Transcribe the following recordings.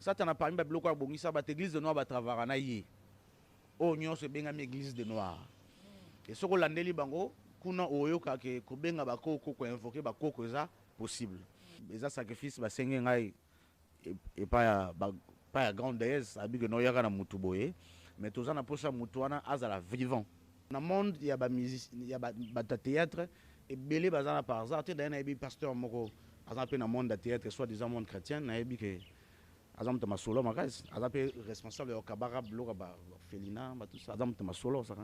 Ça t'en a parmi ba bloquer bongi ça ba église de noir ba travailler na yé. Oh nyon se benga mi église de noir. Et ce que landeli bango kuna oyoka ke ko benga ba ko invoquer ba ko za possible. Mais ça sacrifice ba senge ngai et pas ya grande déesse abi que no yaka na mutu boye. Mais tous na posa mutu wana azala vivant. Dans le monde, il y a des théâtre et belé bazana par hasard. Tu sais, il y a pasteur moko, dans le monde de théâtre, soit disant monde chrétien, il y a que azam tama solo makas, azam responsable au kabara bloga ba felina, ba tout ça, azam tama solo ça.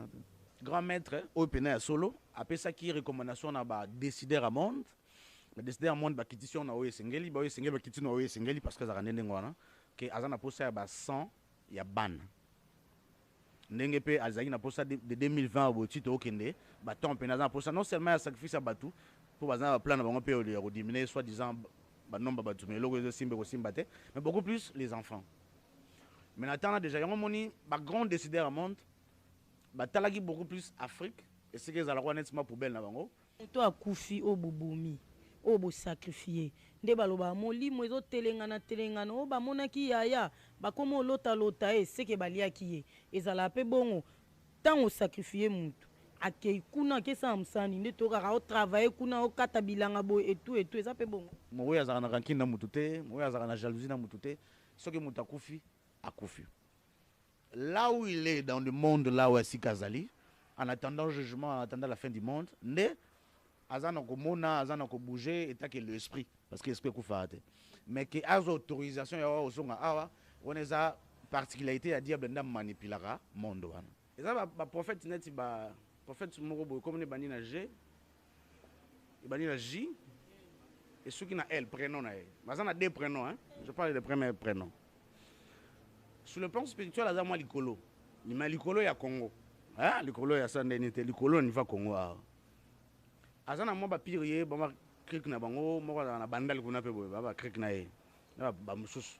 Grand maître au pena solo, après ça qui recommandation na ba décider à monde. Mais décider à monde ba kitison na oye sengeli, ba oye sengeli ba kitino oye sengeli parce que ça rende ngwana que azana posa ba 100 ya ban. Ndenge pe azaki na posa de 2020 botito okende baton pe na posa non seulement ya sacrifice à batu pour bazana plan na bango pe o diminuer soit disant ba nombre batu mais logo zo simbe ko simbate mais beaucoup plus les enfants. Mais attends déjà yango moni ba grand décideur à monde ba talaki beaucoup plus Afrique et ce que za la nettement poubelle na bango to akufi o bobomi o bo sacrifier nde baloba molimo ezotelengana telengana o bamonaki yaya bakoma olota seke baliaki ye ezala pe bongo ntango sacrifier mutu akei kuna akesa msani nde tokaka otravaille kuna okata bilanga boye etu eza pe bongo moyo azalaka na rancune na mutu te moyo azalaka na jalousie na mutu te soki mutu akufi akufi là où il est dans le monde là où est Kazali en attendant le jugement en attendant la fin du monde nde azana ko mona azana ko bouger et que l'esprit parce que l'esprit kufa te mais que az autorisation ya osonga awa on eza particularité à dire benda manipulara monde wana eza ba prophète net ba prophète moko boy comme ne bani na G et bani na J et ceux qui na L prénom na bazana deux prénoms hein je parle des premiers prénoms sur le plan spirituel azana moi likolo ni ma likolo ya Congo hein likolo ya sandenité likolo ni va Congo azana mo ba pirier ba krik na bango mo na bandal kuna pe boy ba krik na ye ba mususu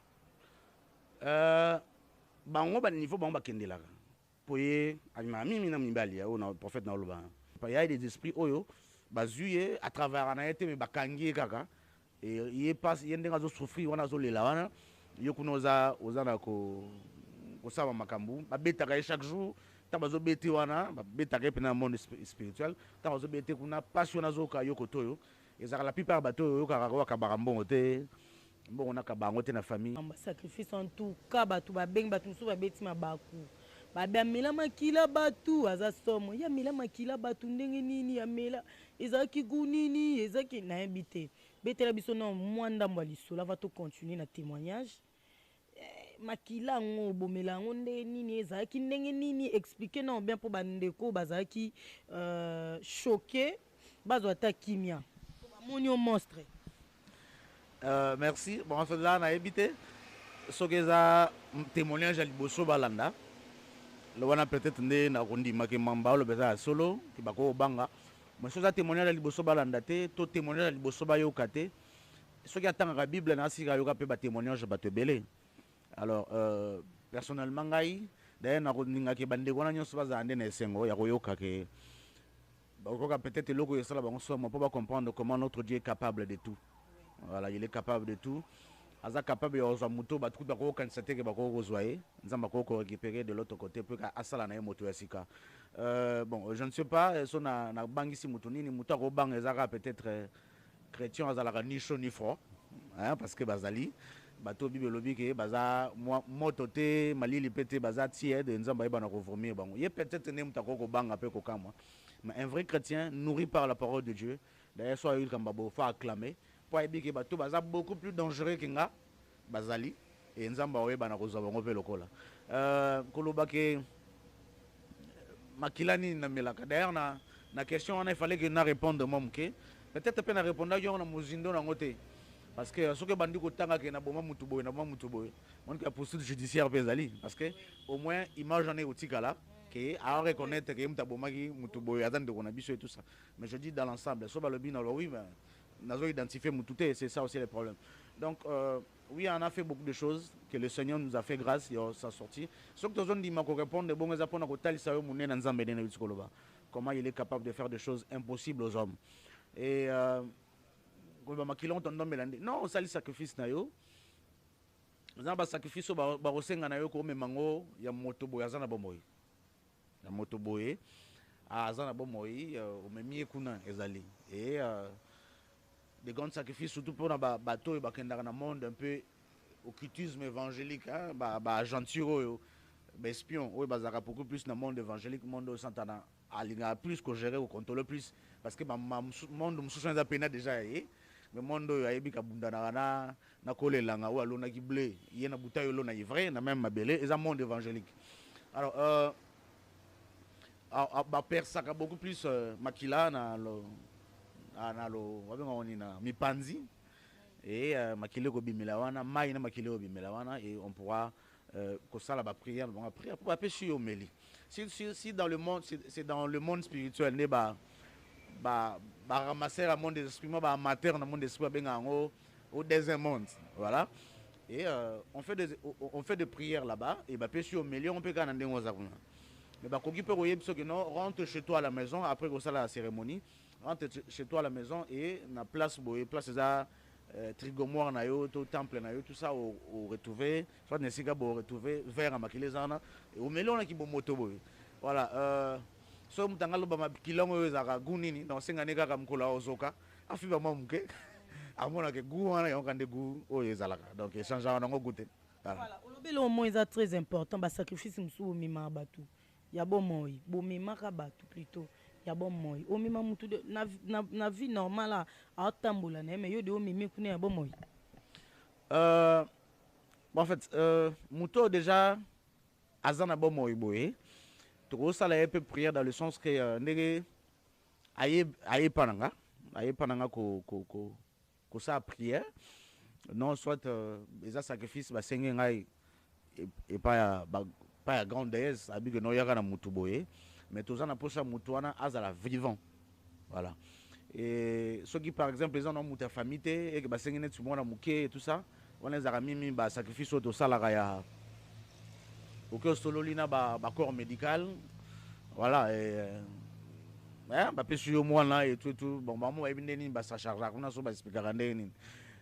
bango ba niveau bango ba kendelaka poye alima mimi na mibali ya na prophète na loba pa ya des esprits oyo bazuye à travers na été mais bakangi kaka et il passe yendenga zo souffrir wana zo lela wana yokunoza ozana ko saba makambu ba betaka chaque jour ta bazo beti wana ba betaka pe na monde spirituel ta bazo beti kuna passion azoka yokotoyo ezaka la plupart bato yoka ka barambo te bon on a ka bango te na famille sacrifice en tout cas batu ba beng batu so ba beti mabaku ba mela makila batu aza somo ya mela makila batu ndenge nini ya mela ezaki gunini ezaki na habité betela biso na mwanda mbali sola va to continuer na témoignage makila ngo bomela ngo nde nini ezaki ndenge nini expliquer non bien pour bandeko bazaki choqué bazo ata kimia moni au monstre merci bon en fait là na habité so que ça témoignage à liboso balanda le wana peut-être nde na kondi makemamba le beza solo ki bako banga mais so ça témoignage à liboso balanda te to témoignage à liboso ba yokate so ki atanga bible na sika yoka pe ba témoignage ba te belé. Alors, personnellement, d'ailleurs, na ke bande wana nyonso baza ande na esengo ya koyoka ke peut-être loko yesala bango so mo pas comprendre comment notre Dieu est capable de tout. Voilà, il est capable de tout. Aza capable ya muto ba tout ba ko kansate ke ba ko zoyer, nzamba ko récupérer de l'autre côté pour ka asala na moto ya sika. Bon, je ne sais pas so na bangisi muto nini muto ko bang ezaka peut-être chrétien azala ni chaud ni froid, hein, parce que bazali bato bible lobi ke baza moto te malili pete baza tiède nzamba yeba na ko vomir bango ye peut-être ne mutako ko banga pe ko kamwa mais un vrai chrétien nourri par la parole de Dieu d'ailleurs soit il kamba bo fa acclamer pour ebi ke bato baza beaucoup plus dangereux que nga bazali et nzamba yeba na ko zo bango pe lokola koloba ke makilani na melaka d'ailleurs na question on il fallait que na répondre moi mke peut-être pe na répondre yo na mozindo na ngote. Parce que ce que bandi ko tanga ke na boma mutu boy na boma mutu boy on ka poursuite judiciaire bezali parce que au moins image en est otikala que à reconnaître que muta boma ki mutu boy attendre qu'on a biso et tout ça mais je dis dans l'ensemble so ba le bino oui mais nazo identifier mutu te c'est ça aussi le problème donc oui on a fait beaucoup de choses que le Seigneur nous a fait grâce et ça sorti ce que tozon di mako répondre bon ezapona ko talisa yo munena nzambe na bitsikoloba comment il est capable de faire des choses impossibles aux hommes et non, on sali sacrifice na yo. eza ba sacrifice ba rosenga na yo ko memango ya moto boy azana bomoi ya moto boy azana bomoi omemi kuna ezali et des grands sacrifices surtout pour na bato et bakendaka na monde un peu occultisme évangélique hein ba agenture ba espion oui bazaka beaucoup plus na monde évangélique monde santana alinga plus ko gérer ou contrôler plus parce que monde mususu eza pena déjà mais monde ayebi kabundana na kolelanga ou alona ki blé yena butayo lona ivraie na même mabele eza monde évangélique alors ba persaka beaucoup plus makila na lo wabenga oni na mipanzi et makile ko bimela wana mai na makile ko bimela wana et on pourra kosala ba prière bon prière pour appeler au meli si dans le monde c'est dans le monde spirituel ne ba ramasser le monde des esprits ba amateur dans le monde des esprits benga ngo au deuxième monde voilà et on fait des prières là-bas et ba pêcher au meli on peut kana ndengo za kuna mais ba koki pe ko yebso que non rentre chez toi à la maison après que ça la cérémonie rentre chez toi à la maison et na place boye place ça trigomoire na yo to temple na yo tout ça au retrouver soit nesika bo retrouver vers à makile zana et au meli on a ki bo moto boye voilà so mutangalo ba makilongo yo za gunini donc sengane kaka mkola ozoka afiba mamuke amona ke gu wana yo kande gu o yezalaka donc échange wana ngo goûter voilà olobelo au moins est très important ba sacrifice msu mima batu ya bo moyi bo mima ka batu plutôt ya bon moyi o mima mutu na vie normale a tambola na mais yo de o mimi kuna ya bon moyi en fait muto déjà azana bon moyi boye to ça la peu prière dans le sens que ndege aye pananga ko ça prière non soit les sacrifices ba sengi ngai et pas ya grande déesse abi que no yaka na mutu boye mais tous en approche mutuana azala vivant voilà et ceux qui par exemple les gens ont muta famille et que ba sengi net mwana muke et tout ça on les a mimi ba sacrifice au sala ya aucun solo lina ba corps médical voilà et ba pesu yo mwana et tout bon ba mo ebindeni ba sa charge kuna so ba expliquer ndeni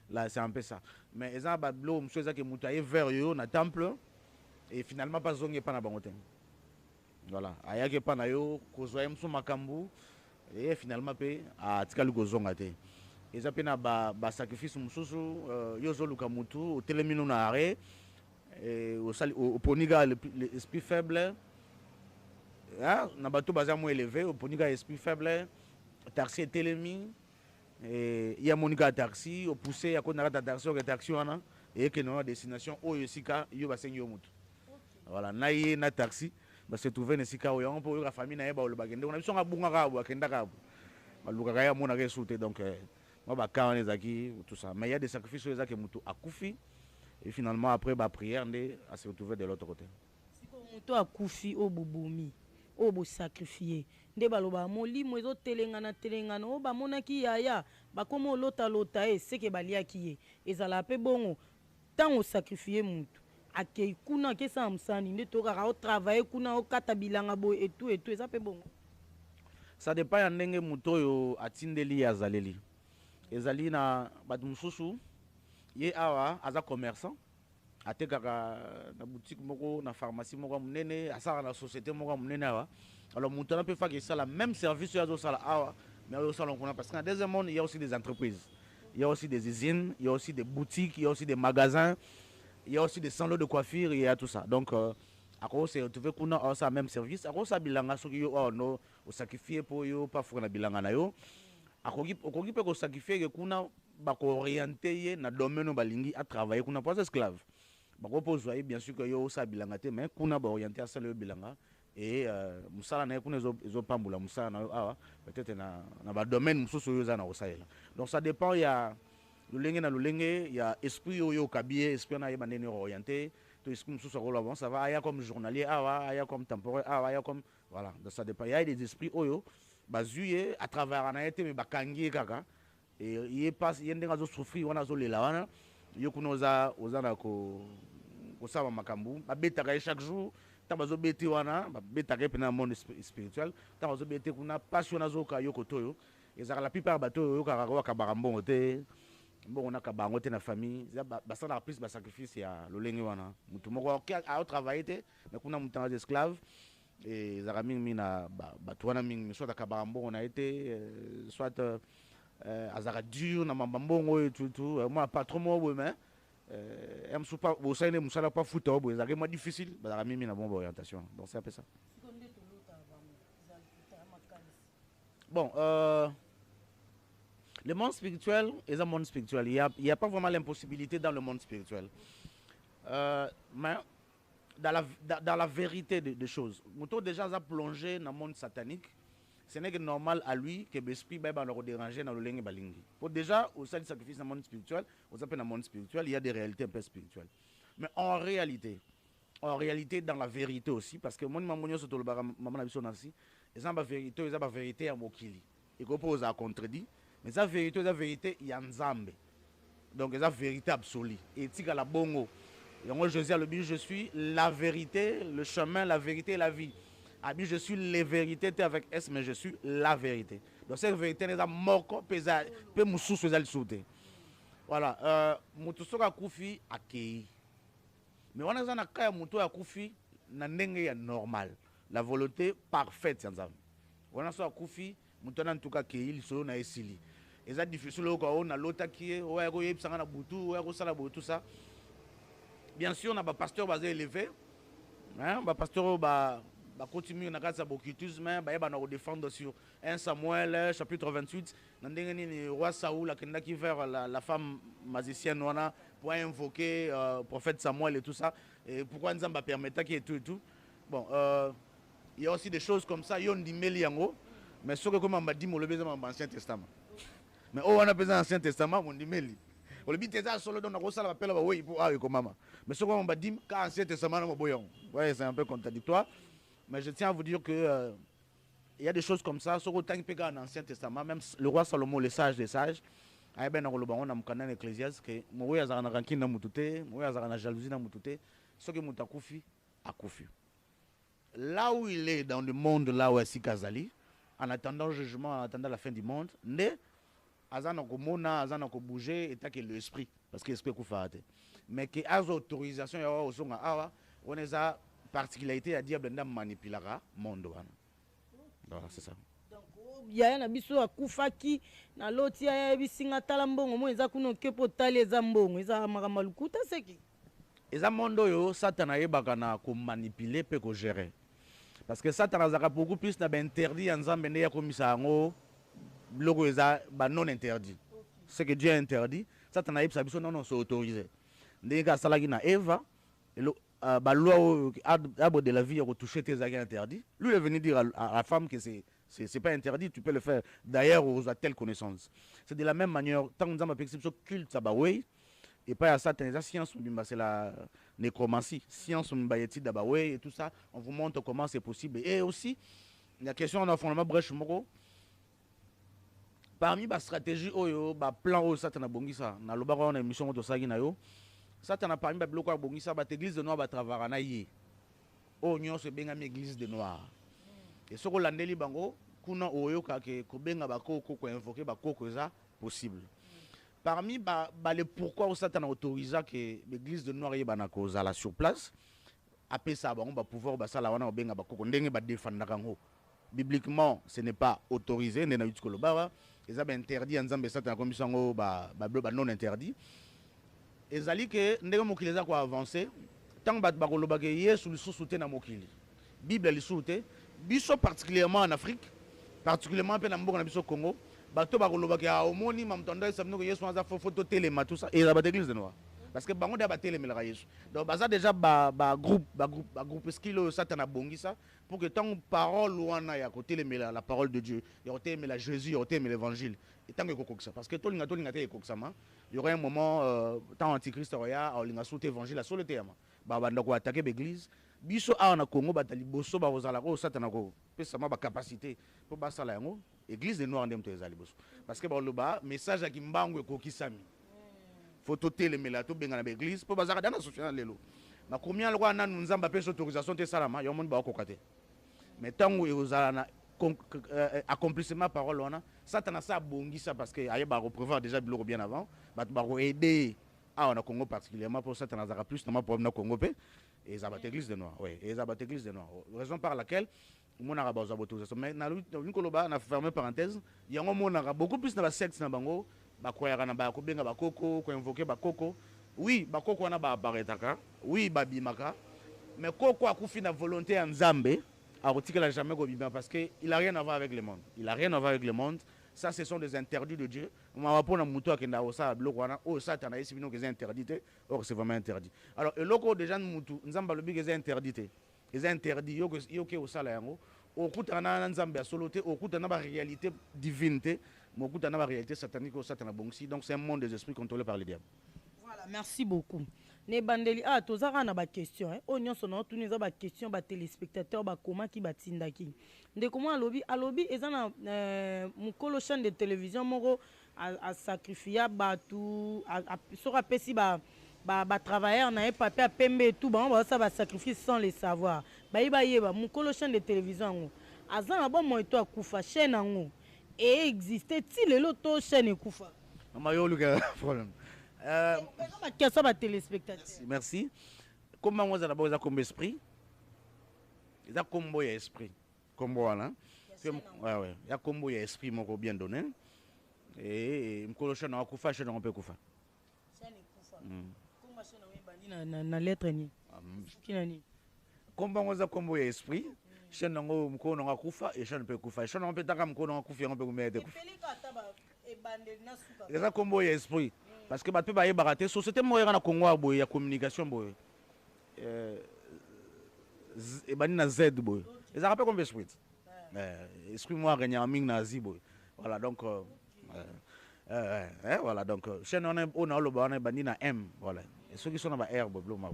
là c'est un peu ça mais eza ba blo mso eza ke muta e vers yo na temple et finalement pas zonge pas na bangote voilà ayake pa na yo kozwa mso makambu et finalement pe a tikali kozonga te eza pe na ba sacrifice mususu yo zo luka mutu o telemino na arrêt et au poniga l'esprit faible hein na bato baza mo élevé au poniga esprit faible taxi telemi et il y a monika taxi au pousser à kona taxi au taxi wana et que non destination o yosika yo basengi yo mutu voilà naye na taxi ba se trouver nesika o yon pour la famille na yeba le bagende on a biso ngabunga ka bo akenda ka ba luka ka ya mona ke souté donc moi ba ka on ezaki tout ça mais il y a des sacrifices ezaki mutu akufi et finalement après ba prière ndé à se retrouver de l'autre côté siko mutu akufi o bobomi o bo sacrifier nde baloba molimo telengana o bamonaki yaya bakomo lota seke baliaki ye ezala pe bongo tango sacrifier mutu akei kuna ke sa msani nde to kaka o travailler kuna o kata bilanga bo et tout eza pe bongo ça dépend ya ndenge mutu oyo atindeli azaleli ezali na bato mususu ye awa aza commerçant atekaka na boutique moko na pharmacie moko munene asala na société moko munene awa alors mutu na peut faire que ça la même service ya zo sala awa mais au salon qu'on a parce qu'en deuxième monde il y a aussi des entreprises il y a aussi des usines il y a aussi des boutiques il y a aussi des magasins il y a aussi des salons de coiffure il y a tout ça donc à cause c'est tu veux qu'on a ça même service à cause ça bilanga so yo oh no au sacrifier pour yo pas faut na bilanga na yo à cause peut ko sacrifier que kuna ba ko orienter na domaine balingi à travailler kuna pas esclave ba ko poser bien sûr que yo ça bilanga te mais kuna ba orienter à ça le bilanga et musala na kuna zo pambula musala na awa peut-être na ba domaine mususu yo za na osaela donc ça dépend il y a il y a esprit yo kabie esprit na yeba nene orienté to esprit mususu ko bon ça va aya comme journalier awa aya comme temporaire awa aya comme voilà donc ça dépend il y a des esprits oyo bazuye à travers na été mais bakangi kaka et il passe yendenga zo souffrir wana zo lela wana yo kunoza ozana ko saba makambu babetaka chaque jour ta bazo beti wana babetaka pe na monde spirituel ta bazo beti kuna passion nazo ka yo kotoyo ezaka la plupart bato yo kaka ko kabara mbongo te bon on a kabango te na famille ça na plus ba sacrifice ya lolenge wana mutu moko a travailler mais kuna mutu na esclave et zara mingi na bato wana mingi soit akabaka mbongo na été soit azaka dur na mambongo et tout moi pas trop moi mais msu pas bosaine musala pas futa bo ezaka moi difficile bazaka mingi na bon orientation donc c'est un peu ça. Bon le monde spirituel est un monde spirituel. Il y a pas vraiment l'impossibilité dans le monde spirituel. Mais dans la vérité des choses, Mouto déjà a plongé dans le monde satanique. Ce n'est que normal à lui que l'esprit va le déranger dans le lingue balingi. Pour déjà, au sein du sacrifice dans le monde spirituel, dans le monde spirituel, il y a des réalités un peu spirituelles. Mais en réalité, dans la vérité aussi, parce que moi, je suis ici, et ça, la vérité à Mokili. Et qu'on pose à contredit, mais la vérité, il y a un Nzambe. Donc, c'est la vérité absolue. Et si la bongo, et moi, Jésus a le but, je suis la vérité, le chemin, la vérité et la vie. Je suis les vérités avec S, mais je suis la vérité. Donc cette vérité n'est pas mort, peu moussou sur elle sauter. Voilà. Mutusoka kufi akei. Mais on a un cas muto ya kufi na ndenge normal. La volonté parfaite yanzam. On a so kufi muto na ntuka kei lisolo na esili. Eza difficile ko on a lota qui ouais ko yebsanga na butu ouais ko sala butu ça. Bien sûr on a ba pasteur basé élevé. Hein, ba pasteur ba continue na kasa bokitisme ba yeba na défendre sur 1 Samuel chapitre 28 na ndenge ni roi Saoul akendaki vers la femme magicienne wana pour invoquer prophète Samuel et tout ça et pourquoi Nzamba permettait et tout bon il y a aussi des choses comme ça yon dimeli yango mais ce que comme m'a dit mo le besoin dans l'Ancien Testament mais on a besoin dans l'Ancien Testament mon dimeli on le dit ça solo dans la rosala appelle ba oui pour comme maman mais ce que m'a dit quand l'Ancien Testament mo boyon ouais c'est un peu contradictoire. Mais je tiens à vous dire que il y a des choses comme ça. Sur autant que dans l'Ancien Testament, même le roi Salomon, le sage des sages, il y a un canon ecclésiaste que moi, il y a un ranking dans mutute, moi, il y a une jalousie dans mutute. Ce que mutakufi a kufi. Là où il est dans le monde, là où est Kazali, en attendant le jugement, en attendant la fin du monde, ne azana ko mona, azana ko bouger, et que l'esprit, parce que l'esprit kufate. Mais que az autorisation, il y a aussi on est à particularité à dire que manipulera monde voilà c'est ça donc ya na biso akufaki na loti ya bisinga tala mbongo mo eza kuno kepo tali eza mbongo eza makama lukuta seki eza mondo yo satana yebaka na ko manipuler pe ko gérer parce que satana zaka beaucoup plus na interdit ya nzambe ne ya komisa yango logo eza ba non interdit ce que Dieu a interdit satana yebisa biso non c'est autorisé ndeka salaki na Eva la loi de la vie a retouché tes actes interdits. Lui est venu dire à la femme que c'est pas interdit, tu peux le faire. D'ailleurs, aux a telle connaissance. C'est de la même manière, tant que nous avons perçu culte, et pas à ça, la science, c'est la nécromancie, science, et tout ça, on vous montre comment c'est possible. Et aussi, la question, on a fondamentalement brèche parmi les stratégies, les plans, ça, on a bongi ça. On a une émission de ça, ça t'en a parmi les blocs à Bongissa, l'église de Noir va travailler na yé. Oh, nous sommes bien l'église de Noir. Et ce que l'andeli bango, kuna oyo kake kobenga bako ko invoquer bako ko ça possible. Parmi les pourquoi ça t'en a autorisé que l'église de Noir y bana ko la sur place. Après ça bango ba pouvoir ba sala wana obenga bako ko ndenge ba défendre kango. Bibliquement, ce n'est pas autorisé, n'est na yutkolo ba. Ils ont interdit ensemble ça t'en commission ngo ba non interdit. Ezali que ndenge mokili eza ko avancer tant bat bakoloba ke Yesu lisusu te na mokili Bible lisusu biso particulièrement en Afrique particulièrement pe na mboka na biso Congo bato bakoloba ke omoni mamtonda sabino ke Yesu aza photo telema tout ça et la église de Noir parce que bango da batelemela Yesu donc baza déjà groupe skilo satana bongisa pour que tant parole wana ya côté la parole de Dieu ya côté la Jésus ya côté l'évangile et tant que kokoksa parce que tolinga te koksama il y aura un moment tant antichrist roya olinga sauter évangile sur le terme banda ko attaquer l'église biso a na Congo batali boso ba ozala ko satana ko pesa ma ba capacité pour basala yango église de Noir ndem to ezali boso parce que ba loba message ya kimbango ekokisami photo telemela to benga na l'église pour bazaka dans la société lelo na combien le roi na nzamba pesa autorisation te salama yo mon ba kokate mais tango ezala na accomplissement parole wana satana sa bongi ça parce que aye ba représenter déjà biloko bien avant ba aider na Congo particulièrement pour satana zaka plus na problème na Congo pe et ça va église de noir oui et ça va église de noir raison par laquelle mon arabe aux autorisation mais na koloba na fermer parenthèse yango mon arabe beaucoup plus na ba secte na bango ba koyaka na ba ko benga ba koko ko invoquer ba koko oui ba koko na ba baretaka oui ba bimaka mais koko akufi na volonté ya Nzambe a jamais Gobibin parce qu'il n'a rien à voir avec le monde. Il n'a rien à voir avec le monde. Ça, ce sont des interdits de Dieu. On va prendre un mouton qui est interdit. Or, c'est vraiment interdit. Alors, le loco déjà, nous avons des interdits. Les interdits, il y a au salaire. Au coup, on a un Nzambe à soloté. Au coup, on a la réalité divinité. Mais au coup, on a la réalité satanique au Satan. Donc, c'est un monde des esprits contrôlé par les diables. Voilà, merci beaucoup. Ne bandeli tozaka na ba question o nyonso na tuni za ba question ba téléspectateur ba koma ki batindaki ndeko mo alobi eza na mukolo chaîne de télévision moko a sacrifier batu sora pesi ba travailleurs na papier a pembe tout ba ça ba sacrifice sans le savoir ba yeba mukolo chaîne de télévision ngo azana bon moito akufa chaîne ngo et existait ti lelo to chaîne kufa amayo luka problème. Merci. Comment vous avez besoin comme esprit? Il y a combo et esprit. Combo là. Ouais. Il y a combo et esprit moko bien donné. Et m'kolocha na kufa chez on peut kufa. Comment chez na lettre ni. Kinani. Combo vous avez combo et esprit. Chez ngo mko na kufa et chez on peut kufa. Chez on peut taka mko na kufa on peut mettre. Il y a combo et esprit. Parce que bato ba yebaraté société moyenne na Congo boy ya communication boy et bani na Z boy et ça rappelle comme esprit esprit moi gagner en ming nazi boy voilà donc voilà donc chaîne on a le bon bani na M voilà et ceux qui sont dans ba R boy bon.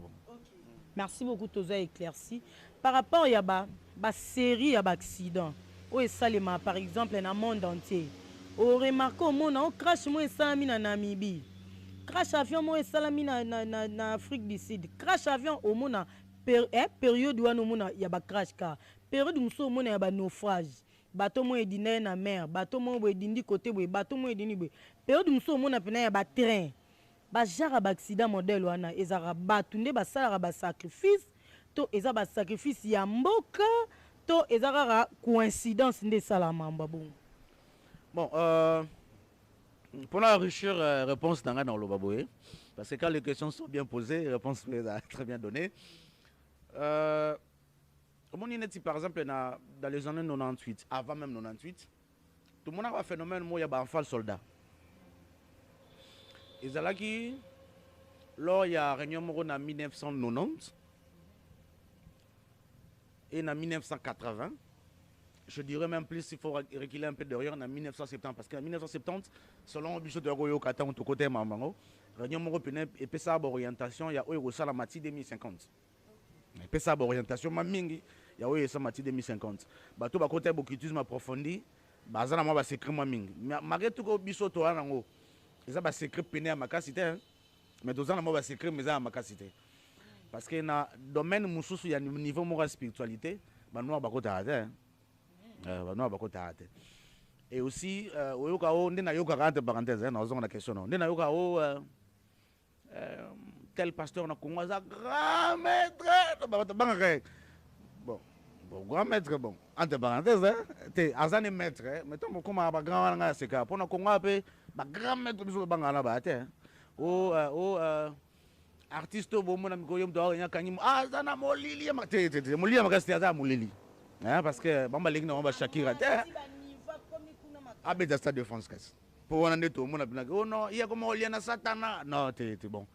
Merci beaucoup Toza éclairci par rapport ya ba série ya ba accident ou salema par exemple dans le monde entier on remarque au monde on crash moi ça mi na Namibie. Crash avion mo esalami na Afrique du Sud. Crash avion au mona période où on mona ya ba crash car période muso mona ya ba naufrage. Bateau mo edina na mer, bateau mo edindi côté boy, bateau mo edini boy. Période muso mona pena ya ba train. Ba jara ba accident modèle wana ezara batunde ba sala ba sacrifice to eza ba sacrifice ya mboka to ezara coïncidence nde sala mamba bon. Bon pour enrichir réponse dans le baboué, parce que quand les questions sont bien posées, les réponses sont très bien données. Comme on dit par exemple dans les années 98, avant même 98, tout le monde a un phénomène où il y a un enfant soldat. Et c'est là qui, lors il y a réunion en 1990 et en 1980. Je dirais même plus, il faut reculer un peu derrière en 1970. Parce qu'en 1970, selon le budget de Royo Kata, on côté Mamango, Réunion européenne et PSA orientation, il y a eu la Mati 2050. PSA orientation, Mamingi, il y a eu la Mati 2050. Bateau, bah, côté Bokitisme approfondi, Bazana, moi, secret Mamingi. Mais malgré tout, Bisso, toi, ils ont un secret péné à ma casité. Mais deux ans, moi, secret, mais à ma casité. Parce que dans le domaine, il y a un niveau de spiritualité, bah, nous, on va et aussi, tel pasteur na Congo, grand maître, bon, grand maître, bon, entre parenthèses, t'es azane maître, mais toi, comment un grand maître, c'est quoi, pour nous Congo, grand maître, bisous, bangala, bah, artiste, bon, mon ami, goyom, dehors, il y a quand même, azana molili, molili, molili. Parce que Bamba Ligue n'a pas Shakira. Abé Stade de France. Pour on en est tout le monde. Oh non, il y a comme on lien à Satana. Non, c'est bon.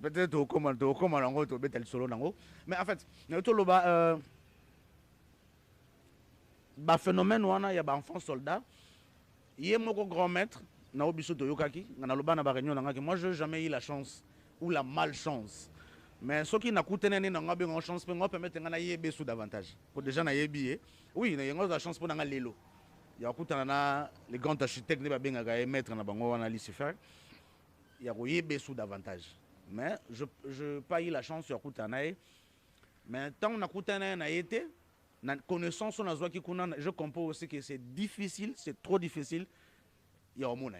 Peut-être au comment en gros, tu tel solo nango. Mais en fait, tout le bas phénomène où on a y a enfant soldat. Il y a mon grand maître. Na obiso to yokaki. Na loba na ba réunion nanga. Moi, je n'ai jamais eu la chance ou la malchance. Mais ceux qui n'ont pas de chance, ils permettent de sous davantage. Pour des gens qui ont billet, oui, ils ont la chance pour les lots. Il y a les grands architectes qui ont mettre dans Lucifer. Il y a des sous davantage. Mais je n'ai pas eu la chance de mais tant qu'on a été, na connaissance on a qui je comprends aussi que c'est difficile, c'est trop difficile. Il y a au monde.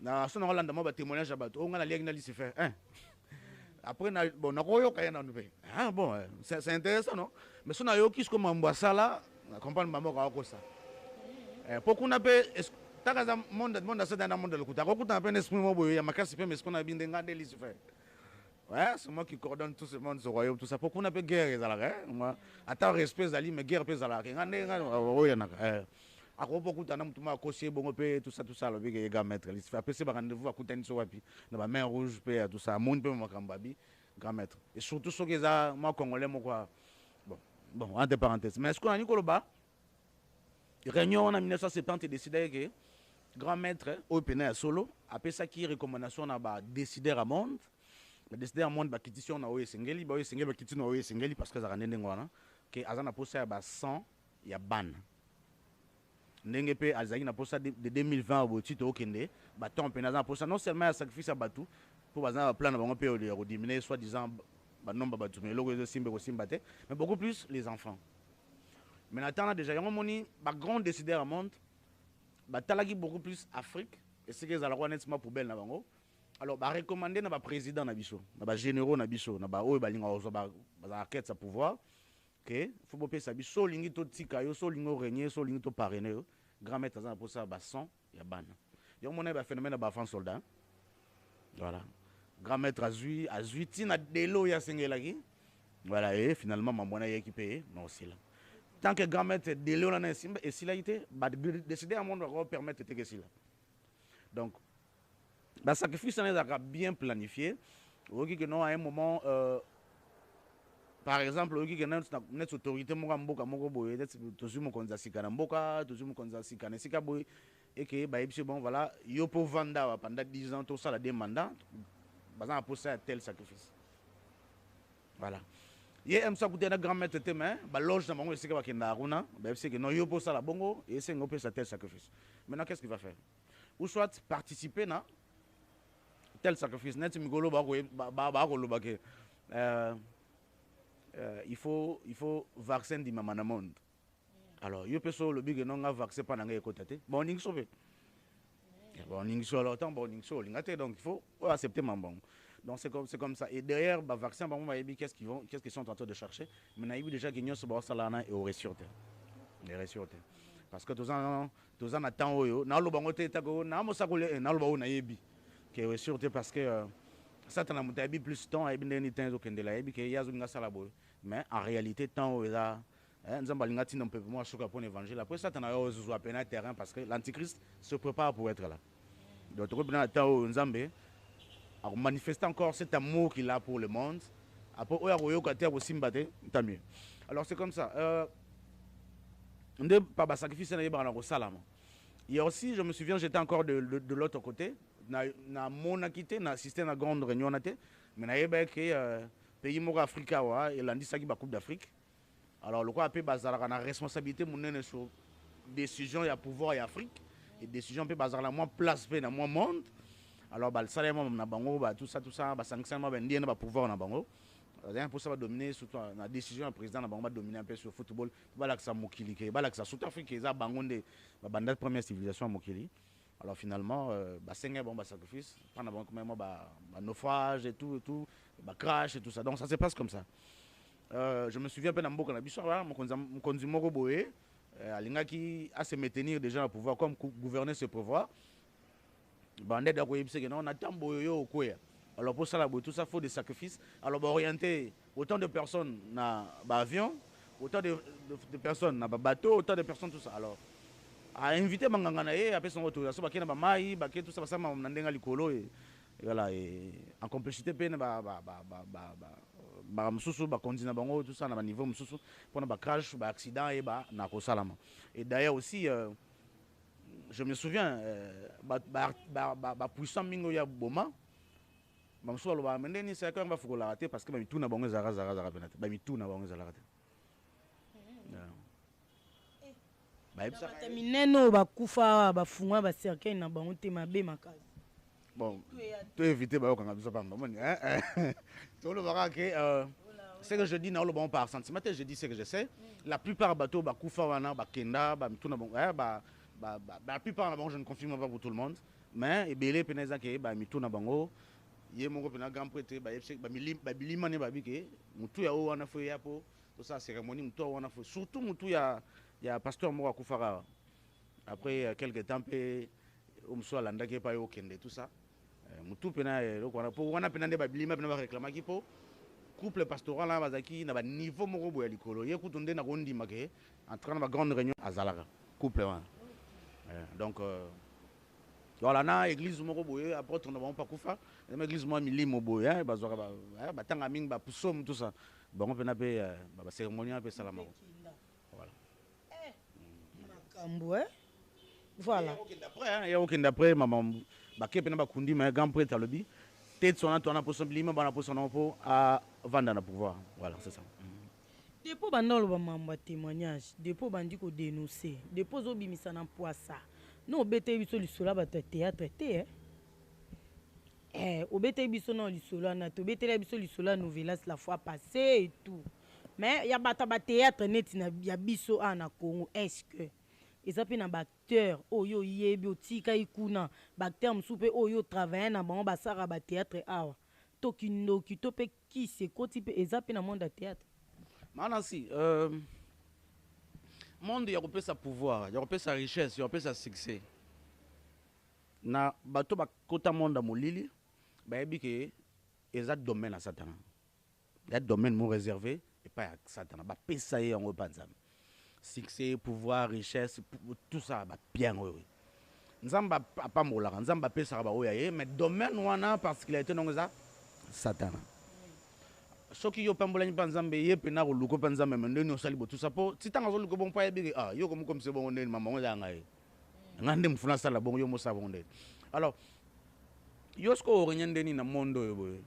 Na son Hollande moi ba témoignage ba on a lié na li se fait hein. Après bon na koyo kaya na nous ah bon c'est intéressant non mais son ayo qui comme mbasa là na comprendre maman ko ça pour qu'on appelle takaza monde ça dans monde le kuta ko kuta peine esprit mo boyo ya makasi pe mais ce qu'on a bien ngande li se fait. Ouais, c'est moi qui coordonne tout ce monde, ce royaume, tout ça. Pourquoi on appelle guerre, moi, attends, respect, Zali, mais guerre, Zala. À propos de tout accroché, bon, tout ça, le big gars maître. Il se fait appeler rendez-vous à Koutani Sowapi, dans la main rouge, tout ça, mon peu, moi, Kambabi, grand maître. Et surtout, ce que ça, moi, Congolais, moi, quoi. Bon, entre parenthèses. Mais est-ce qu'on a dit qu'on le bat? Réunion en 1970, décidé que grand maître, au Pénin solo, après ça, qui recommandation, on a décidé à monde. Décidé à monde bakitition na oyesengeli ba oyesengeli bakitino oyesengeli parce que za kanende ngwana que azana posa ba 100 ya ban ndenge pe azaki na posa de 2020 au tito okende ba temps pe na posa non seulement ya sacrifice batu pour bazana plan na bango pe au diminuer soit disant ba nombre batu mais logo simbe ko simbate mais beaucoup plus les enfants mais maintenant déjà yango moni ba grand décideur à monde ba talaki beaucoup plus Afrique et c'est que za la nettement poubelle na bango. Alors, bah recommander na ba président na biso, na ba généraux na biso, na ba oyo ba linga ozo ba enquête sa pouvoir que faut bopé sa biso lingi to tika yo so lingo régner so lingi to parrainer yo grand maître za pour ça ba 100 ya ban. Yo mona ba phénomène ba enfant soldat. Voilà. Grand maître azui tina delo ya sengelaki. Voilà et finalement mamona ya équipé non aussi là. Tant que grand maître delo na simba et s'il a été ba décider à monde va permettre te que là. Donc le sacrifice est bien planifié. Non, à un moment, par exemple, notre autorité, et que bon, voilà, il faut vendre pendant 10 ans, tout ça, la demande, pour ça, tel sacrifice. Voilà. Il y a un grand maître de main, loge dans mon c'est que non, il faut ça la bongo, et c'est un tel sacrifice. Maintenant, qu'est-ce qu'il va faire? Ou soit participer, non? Tel sacrifice net migolo il faut vaccin di mama na monde alors yo peso le big non vaccin pas na côté bon ning sauvé bon ning so longtemps bon ning so lingate donc il faut accepter bon donc c'est comme ça et derrière bah vaccin bon qu'est-ce qu'ils sont en train de chercher mais na déjà que nyos ba salana et au ressorte parce que tous en attend yo na lo bango te tako na mo sakole na lo ba na yebi que sûreté parce que ça t'en a monté plus de temps et bien des temps aucun de la que y a une salabo mais en réalité tant là nous avons balingati non peu moi choc pour l'évangile après ça t'en a eu à peine terrain parce que l'antichrist se prépare pour être là donc tout bien temps Nzambe a manifesté encore cet amour qu'il a pour le monde après oyo ka terre aussi mbaté tant mieux alors c'est comme ça on pas sacrifice na yeba na salama et aussi je me souviens j'étais encore de l'autre côté na mona quitté na assisté na grande réunion naté mais na yeba que pays moko africain wa et landisaki ba coupe d'Afrique alors le quoi appelé bazala na responsabilité monene sur décision et pouvoir et Afrique et décision peut bazala moins place pe na moins monde alors ba le salaire na bango ba tout ça ba sanction ba ndien ba pouvoir na bango pour ça va dominer surtout la décision du président na bango va dominer un peu sur football ba la que ça mokili ke ba la que ça South Afrique eza bango nde ba banda première civilisation mokili. Alors finalement, c'est bon sacrifice, pendant même naufrage et tout, crash et tout ça. Donc ça se passe comme ça. Je me souviens un peu dans Mboka na biso mon conduit moko boé, alinga qui a se maintenir déjà à pouvoir comme gouverner ce pouvoir. Bandé da ko yebise que non na tambo yo koya. Alors pour ça tout ça faut des sacrifices. Alors orienter autant de personnes na avion, autant de personnes na bateau, autant de personnes tout ça. Alors a invité manganga na ye après son retour so bakena ba mai baké tout ça ça ma ndenga likolo et voilà et en complicité pe na ba mususu ba continue bango tout ça na niveau mususu pour na ba crash ba accident et ba na ko salama et d'ailleurs aussi je me souviens ba puissant mingo ya boma ba mususu lo ba mendeni c'est quand ba fukola raté parce que ba mituna bango zara penate ba mituna bango zara raté mineno bakufa bafunga ba cercueil na bango te mabe makasi bon tu éviter ba okanga biso pamba moni to lo baka ke Ce que je dis, non, le bon par centimètre, je dis ce que je sais. La plupart des bateaux, Koufa, Wana, Kenda, la plupart, je ne confirme pas pour tout le monde. Mais, Ebele, Peneza, Mituna Bango, Yemoko, Pena, Grand Prêté, Bilimane, Babike, Moutou, Yawana, Foyapo, tout ça, cérémonie, Moutou, Yawana, surtout Moutou, il y a pasteur Moura Koufara. Après quelques temps, Omso Alanda, qui est pas au Kende, tout ça. Moutou, Pena, pour Wana, Pena, Bilima, Pena, réclamer qui peut. Couple pastoral là bazaki na ba niveau moko boya likolo ye kutunde na gondi make en train de grande réunion à Zalaga couple donc voilà na église moko boya apôtre na ba pas kufa na église mo milimo boya bazwaka ba tanga mingi ba pusom tout ça bon pe na pe ba cérémonie pe salama voilà makambo voilà il y a aucun d'après maman ba ke pe na ba kundi mais grand prêtre alobi tête son a possibilité bana pour son pour à vendre na pouvoir voilà c'est ça depuis bandolo ba mamba témoignage depuis bandi ko dénoncer depuis zo bimisa na poisa no bete biso lisolo ba théâtre té obete biso na lisolo na to bete biso lisolo novelas la fois passée et tout mais ya bata ba théâtre net na ya biso na Congo est-ce que ils appellent un acteur oyo yebi otika ikuna acteur msupe oyo travailler na bango basara ba théâtre awa tokindo kitope ki se koti pe ezape na monde de théâtre manasi monde ya kopesa pouvoir ya kopesa richesse ya kopesa succès na bato bakota monde molili bayebi ke eza domaine à Satan ya domaine mo réservé et pas à Satan ba pesa ye yango panzam succès, pouvoir, richesse, tout ça, bien. Nzamba pas mola, nzamba pesa ba oyaye, mais domaine wana particularité non ça Satan. Ce qui yo pambola ni panzambe ye pena ko luko panzambe mende no sali tout ça po ti tanga zo luko bon pa ye yo comme c'est bon ndeni maman nga ngai. Ngande mfuna sala bon yo mo sa bon ndeni. Alors yo sko orignende ni na mondo yo boy.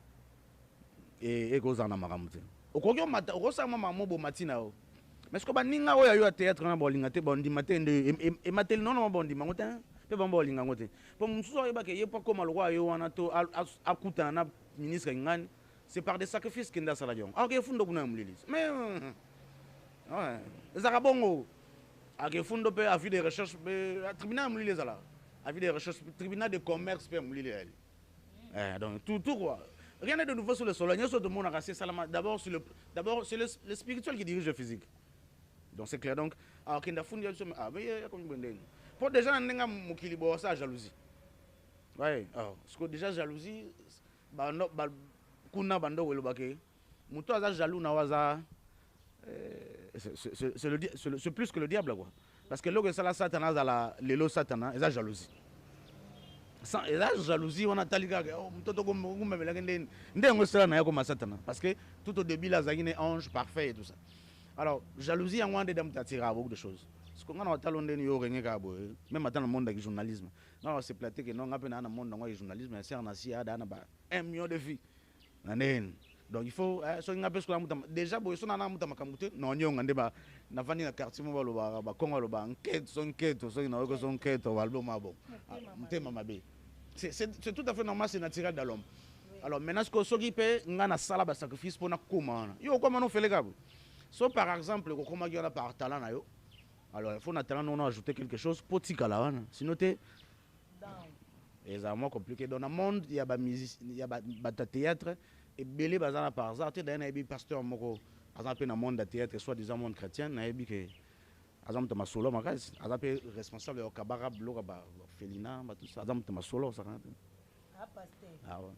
E ko za na makamute. Okokyo mata okosa mama mo bo matina o. Mais ce que baninga oya yo théâtre na bolinga te bondi matende e matel non bondi mangote pe bolinga ngote po msuso yeba ke yepa koma lo yo wana to akuta na ministre ngani c'est par des sacrifices kenda sala jong ake fundo kuna mlili mais ouais ezaka bongo ake fundo pe avis de recherche pe tribunal mlili zala avis de recherche tribunal de commerce pe mlili donc tout quoi. Rien n'est de nouveau sur le sol. D'abord c'est le spirituel qui dirige le physique. Donc c'est clair. Donc, alors qu'il y a pour déjà ça jalousie. Ouais. Alors, parce que déjà jalousie, c'est plus que le diable quoi. Parce que là ça la Satan la lelo Satan, et jalousie. Sans et la jalousie on a talika parce que tout au début la zagine ange parfait et tout ça. Alors jalousie en moins de t'attirer beaucoup de choses. Ce qu'on a talon de yo régner kabo même dans le monde du journalisme. Non c'est platé que non dans le monde du journalisme c'est un assis à 1 million de filles. Donc il faut so nga pesko déjà boy so na muta makamute non nyonga ndeba na vani na quartier mo ba kongo lo ba enquête so na ko so enquête walbo mabo mutema mabe c'est tout à fait normal c'est naturel dans l'homme. Alors maintenant ce que so qui peut nga na sala ba sacrifice pour na comment yo comment on fait les gars so par exemple ko comment na par talent na yo alors il faut na talent on ajouter quelque chose pour tikala wana sinon te et ça moins compliqué dans le monde il y a ba musique il y a ba théâtre et belé bazana par hasard tu dans un pasteur moko azapé dans monde de théâtre soit disant monde chrétien na yebi que azam ma solo makas azapé responsable au kabara bloka ba felina ba tout ça azam ma solo ça pasteur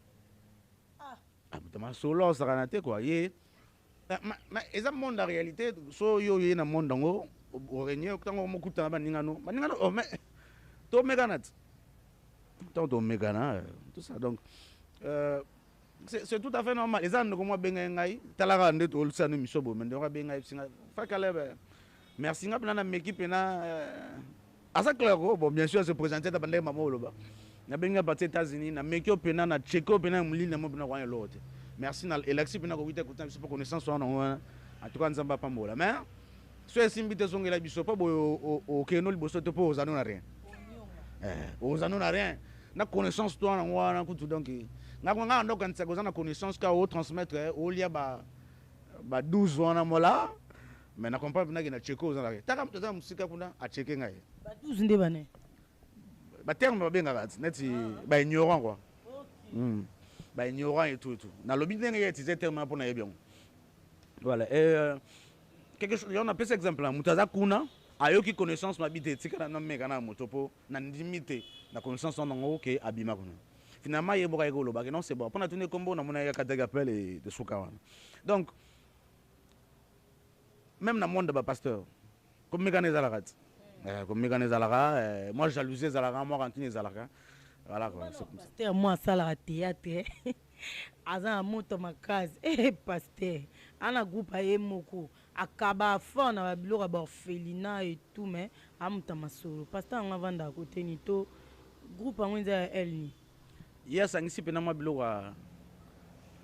ma solo ça kanate quoi yé mais eza monde la réalité so yo yé na monde ngo o régner tango mo kuta ba ningano oh mais to meganat to megana tout ça donc c'est tout à fait normal. Les gens comme moi bengai talara nde to lsa no misobo mais ndora bengai singa fakalebe merci nga pena na équipe na asa clair bon bien sûr se présenter ta bande mama loba na benga ba États-Unis na mekio pena na cheko pena muli na mo pena kwa lote merci na Alexis pena ko wita kuta biso connaissance wana en tout cas nzamba pambola mais so esimbite songela biso pa boyo o keno liboso te po ozano na rien ozano na rien na connaissance toi na wana kutu donc nga ndo kan tsakoza na connaissance ka o transmettre o lia ba ba 12 wana mola mais na comprendre na na cheko za la taka mtoza musika kuna a cheke ngai ba 12 nde bane ba terme ba benga kat neti ba ignorant quoi ba ignorant et tout na lobi ndenge ya utiliser terme pour na yebion voilà et quelque chose on a pris cet exemple là mutaza kuna ayoki connaissance mabite tika na meka na motopo na ndimite na connaissance on que abima kuna finalement il y a beaucoup de non c'est bon pendant tout le combo on a mon appel et de soukawana donc même dans le monde de pasteur comme mécanisme zalarat comme mécanisme zalaga moi jalousie zalaga moi quand zalaga voilà quoi pasteur moi ça la théâtre azan moto makazi pasteur ana groupe aye moko akaba fort na babiloko ba orphelinat et tout mais amuta masolo pasteur nga vanda côté ni to groupe angwenza elni yes angisi pena ma biloko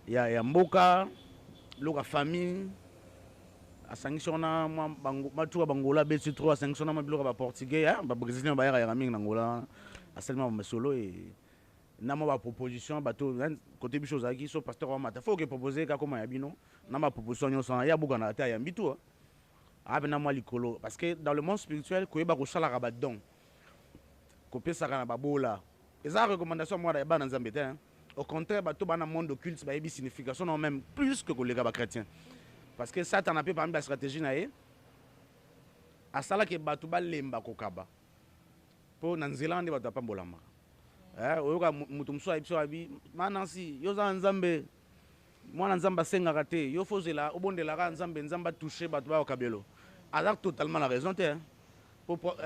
ya mboka biloko famille asangisi wana matuka bangola beti trop asangisi wana biloko ba portugais ba brésilien ba yaka mingi na ngola asalema masolo et na ma proposition bato côté biso zaki so pasteur wa mata faut que proposer ka koma ya bino na ma proposition nyonso ya buka na ta ya mbitu na moi likolo parce que dans le monde spirituel koyeba ko sala ba don ko pesa kana babola eza recommandation moi da bana nzambe te au contraire bato bana monde occulte ba yebi signification non même plus que les gars chrétiens parce que Satan a fait parmi la stratégie na ye asala ke bato ba lemba ko kaba po na nzela nde bato pambolama oyoka mutu muso ayibiso abi manansi yo za nzambe mwana nzambe asengaka te yo fozela obondelaka nzambe nzambe touché bato ba kabelo aza totalement la raison te pour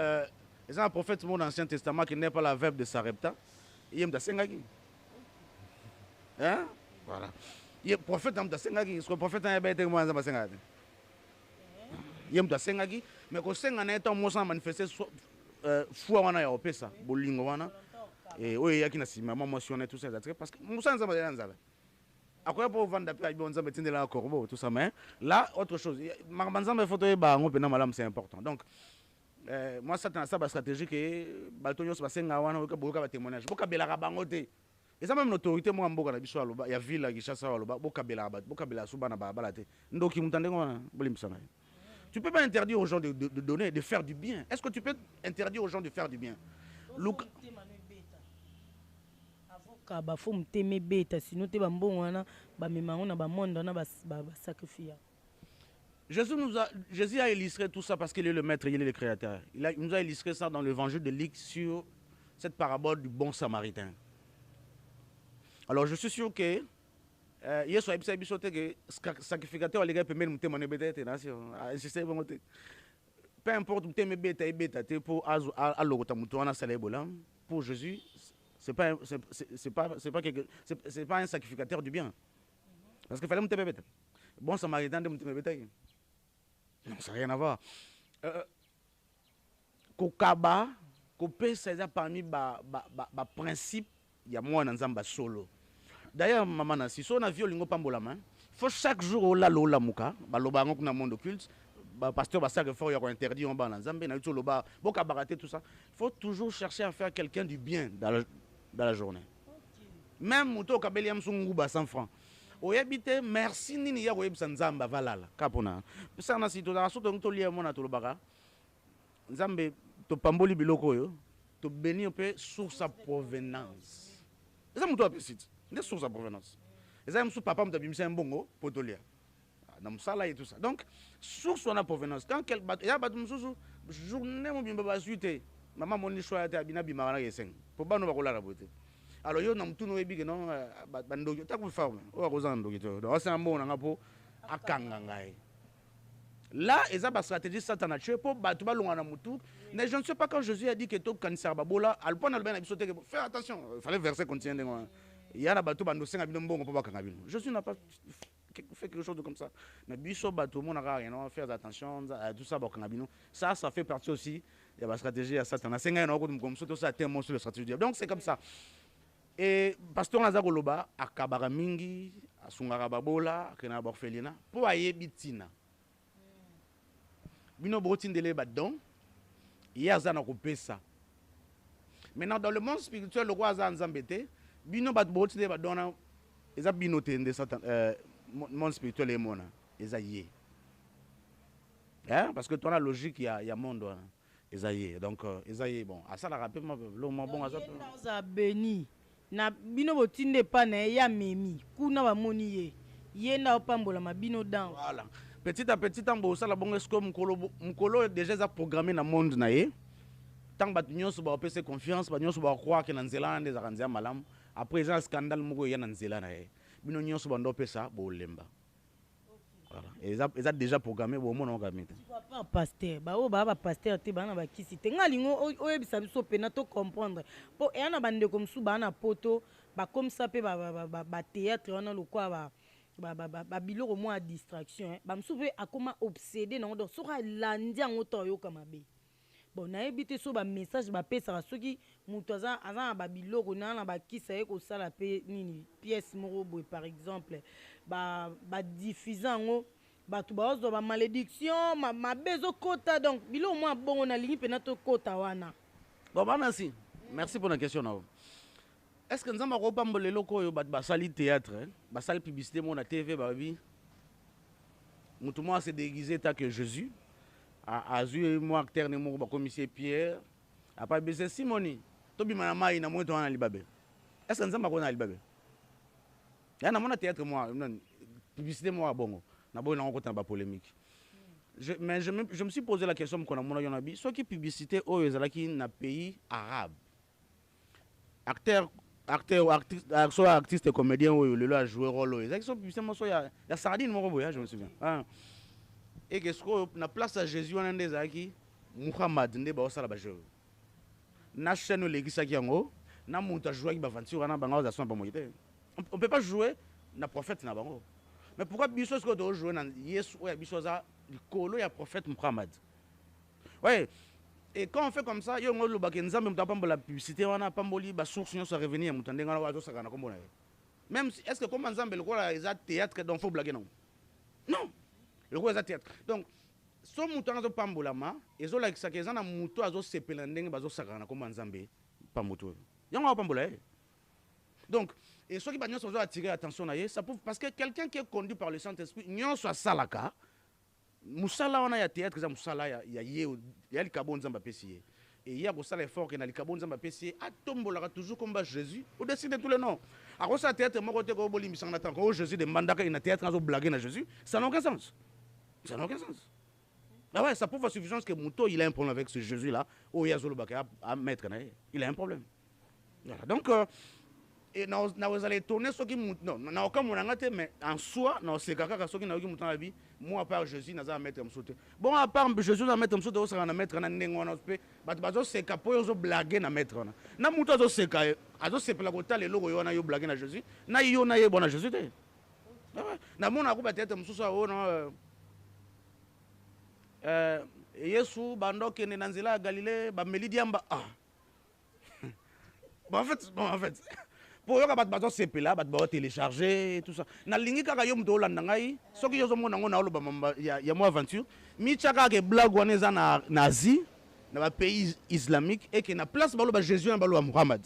les un prophète dans l'Ancien Testament qui n'est pas la verbe de Sarepta il y a sengaki hein voilà il y a prophète dans sengaki ce prophète a été moi nzambe sengaki il y a sengaki mais ko senga na eto mo sa manifester foi wana ya opesa bolingo wana et oui yaki na sima mentionner tout ça parce que musa nzambe ya nzala après pour vendre pe abi nzambe tindela la corbeau tout ça mais là autre chose nzambe photo e ba ngo pe na malam c'est important donc moi ça dans ça stratégie que bato nyos basenga wana ko boka ba témoignage boka belaka bango te et ça même l'autorité moi mboka na biso aloba ya ville ki chassa aloba boka belaka boka bela suba na ba te ndoki mutande ngona bolimsana. Tu peux pas interdire aux gens de donner, de faire du bien. Est-ce que tu peux interdire aux gens de faire du bien? Jésus a illustré tout ça parce qu'il est le maître, il est le créateur. Il nous a illustré ça dans l'évangile de Luc sur cette parabole du bon samaritain. Alors je suis sûr que Yesu a dit que sacrificateur les gars peuvent même témoigner bête nation insister bon peu importe témoigner bête pour alors que tu as célébrer pour Jésus c'est pas un sacrificateur du bien parce que fallait me témoigner bête bon samaritain de me témoigner bête non ça n'a rien à voir kokaba kopé c'est parmi ba principe il y a moi dans nzamba solo. D'ailleurs, maman, si on a vu le pambola main, faut chaque jour au la lola muka, baloba ngok na monde occulte, pasteur ba ça que faut y a interdit en bas dans Zambie, na loba, boka baraté tout ça. Faut toujours chercher à faire quelqu'un du bien dans la journée. Même muto kabeliam sunguba 100 francs. Oyebite merci nini ya oyeb sanzamba valala kapona. Ça na si to na so to lié mona to lobaka. Nzambe to pamboli biloko yo, to bénir pe sur sa provenance. Ça muto apesite. Des sources à provenance. Les amis, papa m'a dit un bongo pour te lire. Dans ça et tout ça. Donc, source on a provenance. Quand quel bat, il y a battu mususu journée mon bien baba suite. Maman mon choix était abina bimara yeseng. Pour pas nous voir la beauté. Alors yo na mtu no ebi que non bando ta ku forme. O kozando kito. Donc c'est un bon nga po akanga ngai. Là, ils ont une stratégie satanique. Je ne sais pas quand Jésus a dit que tout cancer babola, al point al ben abisote que fais attention, il fallait verser continue de il y a bateau bando senga bino mbongo pour bakanga bino. Jésus n'a pas fait quelque chose de comme ça. Mais biso bateau mon n'a rien, on faire attention à tout ça bakanga bino. Ça fait partie aussi de la stratégie à Satan. Senga no ko comme ça tout ça tellement sur la stratégie. Donc c'est comme ça. Et pasteur Lazaro Loba akabara mingi, asungara babola, akena borfelina pour ayebitina. Bino brotine de les badon, il y a un ça. Maintenant, dans le monde spirituel, le roi a un zambété, bino bat brotine de badon, ils ont binoté de Satan, monde spirituel et mona. ezaïe. Hein? Parce que toi la logique il y a monde ezaïe. Donc ezaïe bon, à ça la rappelle moi bon à ça béni. Na bino botinde pa na ya memi. Kuna ba moni ye. Yenda opambola mabino dans. Voilà. Petit à petit tant bo ça la bon est-ce que mukolo déjà ça programmé na monde na ye. Tant bat nyonso ba opese confiance, ba nyonso ba croire que na nzela ndeza kanzia malam. Après un scandale moko ya na nzela na ye. Bino nyonso ba ndopesa bo lemba. Voilà. Et ils ont déjà programmé bon mon programmé. Pas pasteur, ba o ba pasteur te ba na ba kisi te ngalingo o yebisa biso pena to comprendre. Po e na bande comme sou ba na poto ba comme ça pe ba théâtre on a le quoi ba biloko mo a distraction ba msouve akoma obsédé na ndo soka landi ango to yo kama be. Bon na ebité so ba message ba pesa soki mutu aza ba biloko na ba kisa e ko sala pe nini pièce moko boy par exemple ba diffuser ngo batu ba ozo ba malédiction ma bezo kota donc bilo moi bon na lingi pena to kota wana. Bon merci. Merci pour la question na. Est-ce que nous avons pas les locaux yo ba sali théâtre ba sali publicité mon na TV ba bi mutu moi se déguisé tant que Jésus a vu moi acteur ne mo ba commissaire Pierre après baiser Simoni to bi mana mai na mo to na libabe. Est-ce que nous avons na libabe? Ya na mon théâtre moi publicité moi bongo. Na bon na côté ba polémique. Mais je me suis posé la question qu'on a mon yonabi soit qui publicité au ezalaki na pays arabe. Acteur soit artiste et comédien ou le a joué rôle ils sont publicité moi soit ya sardine mon boya je me souviens. Et que ce qu'on na place à Jésus on des aki Muhammad ndé ba osala ba jeu. Na chaîne l'église qui yango na monta jouer ba aventure na bango za son ba moyité. On peut pas jouer na prophète na bango. Mais pourquoi biso ce que doit jouer dans Yesu ou biso za likolo ya prophète Muhammad. Ouais. Et quand on fait comme ça, yo ngolo ba kenzambe mutapamba la publicité wana pamboli ba source nyo so revenir mutande ngana wazo sakana kombona. Même est-ce que comme nzambe le quoi les théâtre donc faut blaguer non. Non. Le quoi les théâtre. Donc so mutu ngazo pambola ma ezo la kisaka na mutu azo sepela ndenge bazo sakana comme nzambe pamutu. Yango pambola. Donc et ceux qui ont attiré l'attention, ça prouve parce que quelqu'un qui est conduit par le Saint-Esprit, n'y soit salaka, Moussala on a ya théâtre, Moussala ya le cabon zamba pessier. Et il y a aussi l'effort que dans le cabon zamba pessier, à tombola toujours comme Jésus, au-dessus de tous les noms. Alors ça théâtre, moi côté ko boli misanga tant que Jésus de mandaka une théâtre ngazo blaguer na Jésus, ça n'a aucun sens. Ça n'a aucun sens. Ah ouais, ça prouve la suffisance que Mouto il a un problème avec ce Jésus là, au yazolo baka à mettre na, il a un problème. Voilà. Donc et vous allez tourner ce qui non n'a aucun monangate mais en soi non c'est kaka ce qui n'a aucun montant la vie moi à part Jésus n'a pas mettre me sauter bon à part Jésus n'a mettre me sauter au sera na mettre na nengo na pe bazo c'est kapo yo blaguer na mettre na muto zo c'est ka azo c'est pela kota le logo yo na yo blaguer na Jésus na yo na ye bona Jésus te na mona ko batete mususu o no Yesu bandoke ne nanzela Galilée ba melidiamba bon en fait pour yo ka bato sepela bato télécharger tout ça na lingi kaka yo mto landa ngai soki yo zo mona ngona oloba mamba ya mo aventure mi chaka ke blague wana za na Asie na ba pays islamique et que na place balo ba Jésus na balo Muhammad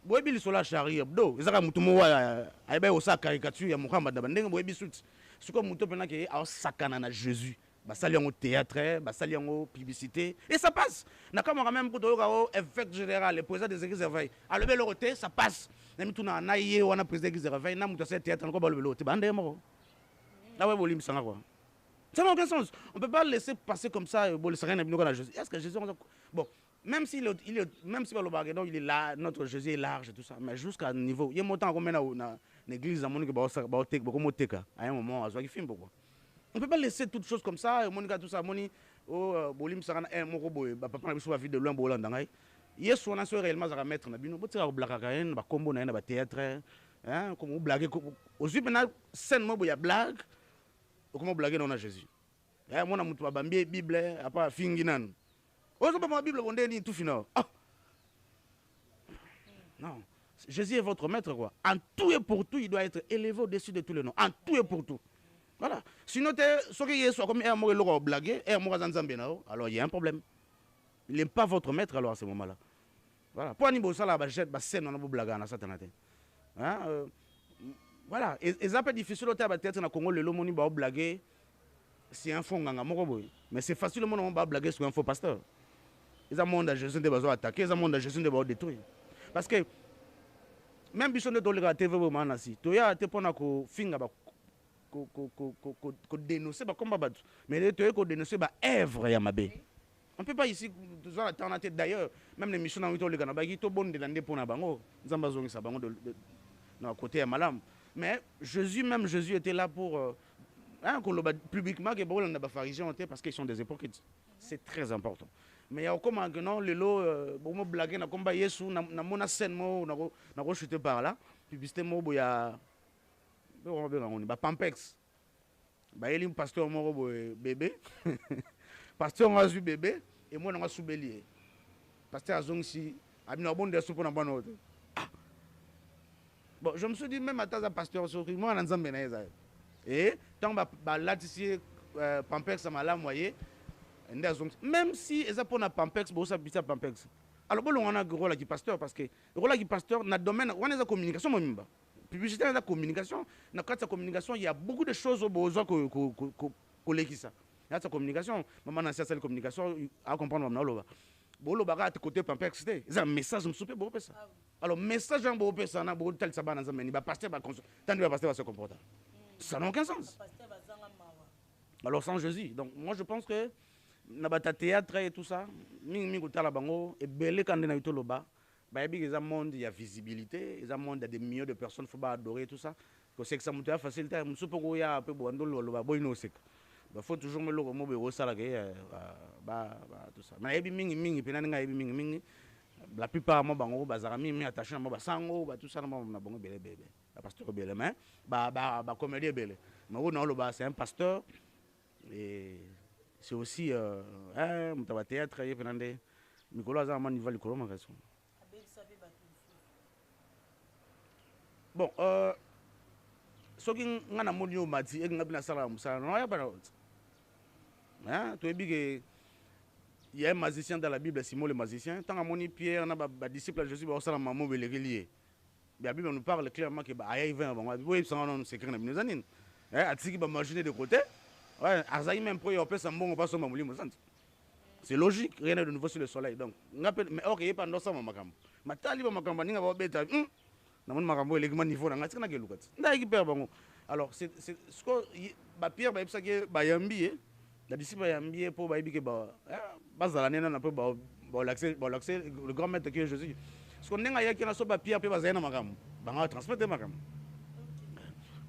boyebi lisola charia do ezaka mutu mo wa ayeba osa caricature ya Muhammad na bandenge boyebi suti siko mutu pena ke a sakana na Jésus basali yango théâtre basali yango publicité et ça passe na comme même pour to effet général le président des églises réveil à lever le côté ça passe na mitu na naie wana président des églises réveil na mutu ça théâtre ko ba lever le côté bande moko na ouais bolim sanga quoi ça n'a aucun sens on peut pas laisser passer comme ça bon le rien na Jésus est-ce que Jésus bon même si même si le baguette il est là notre Jésus est large et tout ça mais jusqu'à niveau il y a montant comme na l'église à monique ba tek ba comme teka à un moment à qui film pourquoi on peut pas laisser toutes choses comme ça monika tout ça moni oh bolim sanga un moko boy papa na biso ba vie de loin bola ndangai yesu on a so réellement à mettre na bino botira ko blaka kaen ba kombo na ba théâtre hein comme blaguer aussi maintenant scène mo boya blague comment blaguer dans Jésus hein moi na mutu ba bambie bible apa fingi nan ozo ba bible bonde ni tout final non Jésus est votre maître quoi en tout et pour tout il doit être élevé au-dessus de tous les noms en tout et pour tout. Voilà. Sinon, ce qui est comme un mot de blaguer, un mot de alors il y a un problème. Il n'est pas votre maître alors à ce moment-là. Voilà. Pour niveau ça, la scène, on a beau blaguer à Satan. Voilà, et ça peut être difficile peut-être na Congo le moni ba blaguer c'est un fond nganga moko boy. Mais c'est facile le monde ba blaguer sur un faux pasteur. Ils ont monde à Jésus de bazo attaquer, ils ont monde à Jésus de bazo détruire. Parce que même biso de tolika TV bo manasi, to ya te pona ko finga ba ko dénoncer ba combat batu. Mais to ko dénoncer ba œuvre ya mabe. On ne peut pas ici toujours attendre en tête d'ailleurs, même les missions dans le Ghana, ils sont bons de l'année pour la bango, ils ont besoin de ça bango de côté malam. Mais Jésus était là pour publiquement que bon on a pas pharisiens parce qu'ils sont des hypocrites. C'est très important. Mais il y a comme que non le lot bon blaguer na combat Yesu na mona scène mo na ko chuter par là, publicité mo boya on va Pampex. Ba elim pasteur mo bébé. Pasteur a vu bébé et moi on a soubelier. Pasteur a zongi a mis un bon de soupe na bonne autre. Bon, je me suis dit même à ta pasteur sur moi on a nzambe na eza. Et tant ba latissier Pampex ça m'a la moyé. Même si eza pour na Pampex bo ça bita Pampex. Alors bon on a rôle qui pasteur parce que le rôle qui pasteur na domaine on a la communication moi même. Publicité na communication, na quand communication il y a beaucoup de choses au besoin que l'équipe. Il y a sa communication, maman a cette communication à comprendre maintenant. Bolo baga côté Pampex, c'est un message me souper beau ça. Alors message en beau ça na beau tel sabana ça mais pasteur va tant va pasteur va se comporter. Ça n'a aucun sens. Alors sans Jésus. Donc moi je pense que na bata théâtre et tout ça, mingi ko tala bango et belé quand na yito loba, ba yebi que ça monde il y a visibilité, ça monde il y a des millions de personnes faut pas adorer tout ça. Que c'est que ça monte à facilité, me soupe ko ya peu bondo loba boy no sek. Il faut toujours me le remover ça tout ça mais mingi penanga mingi la plupart moi bango bazara mingi attaché na moi basango tout ça na bango belé la pasteur belé mais comédie belé mais on le c'est un pasteur et c'est aussi mutaba théâtre et penande Nicolas Zaman il va le colombe question bon ce qui ngana monio mati et ngabina sala musala non ya pas. Hein, tu as dit qu'il y a un magicien dans la Bible, Simon le magicien. Tant que Pierre, on a disciple de Jésus, on a maman lié. La Bible nous parle clairement que il va oui, c'est un secret de nos années. Hein, qui va imaginer de côté. Ouais, Azaï même pour y opérer ça bon, on passe au mamouli c'est logique, rien de nouveau sur le soleil. Donc, on appelle mais OK, pas dans ça makam. Matali ba makam ninga ba beta. Na mon makam le niveau na ngatsina ke lukat. Ndai ki père bango. Alors, c'est ce que Pierre ba ipsa ke ba yambi la disciple a mis pour que l'accès le grand maître qui est Jésus. Ce qu'on a qui a sur papier après bazana magam, banga transmettre magam.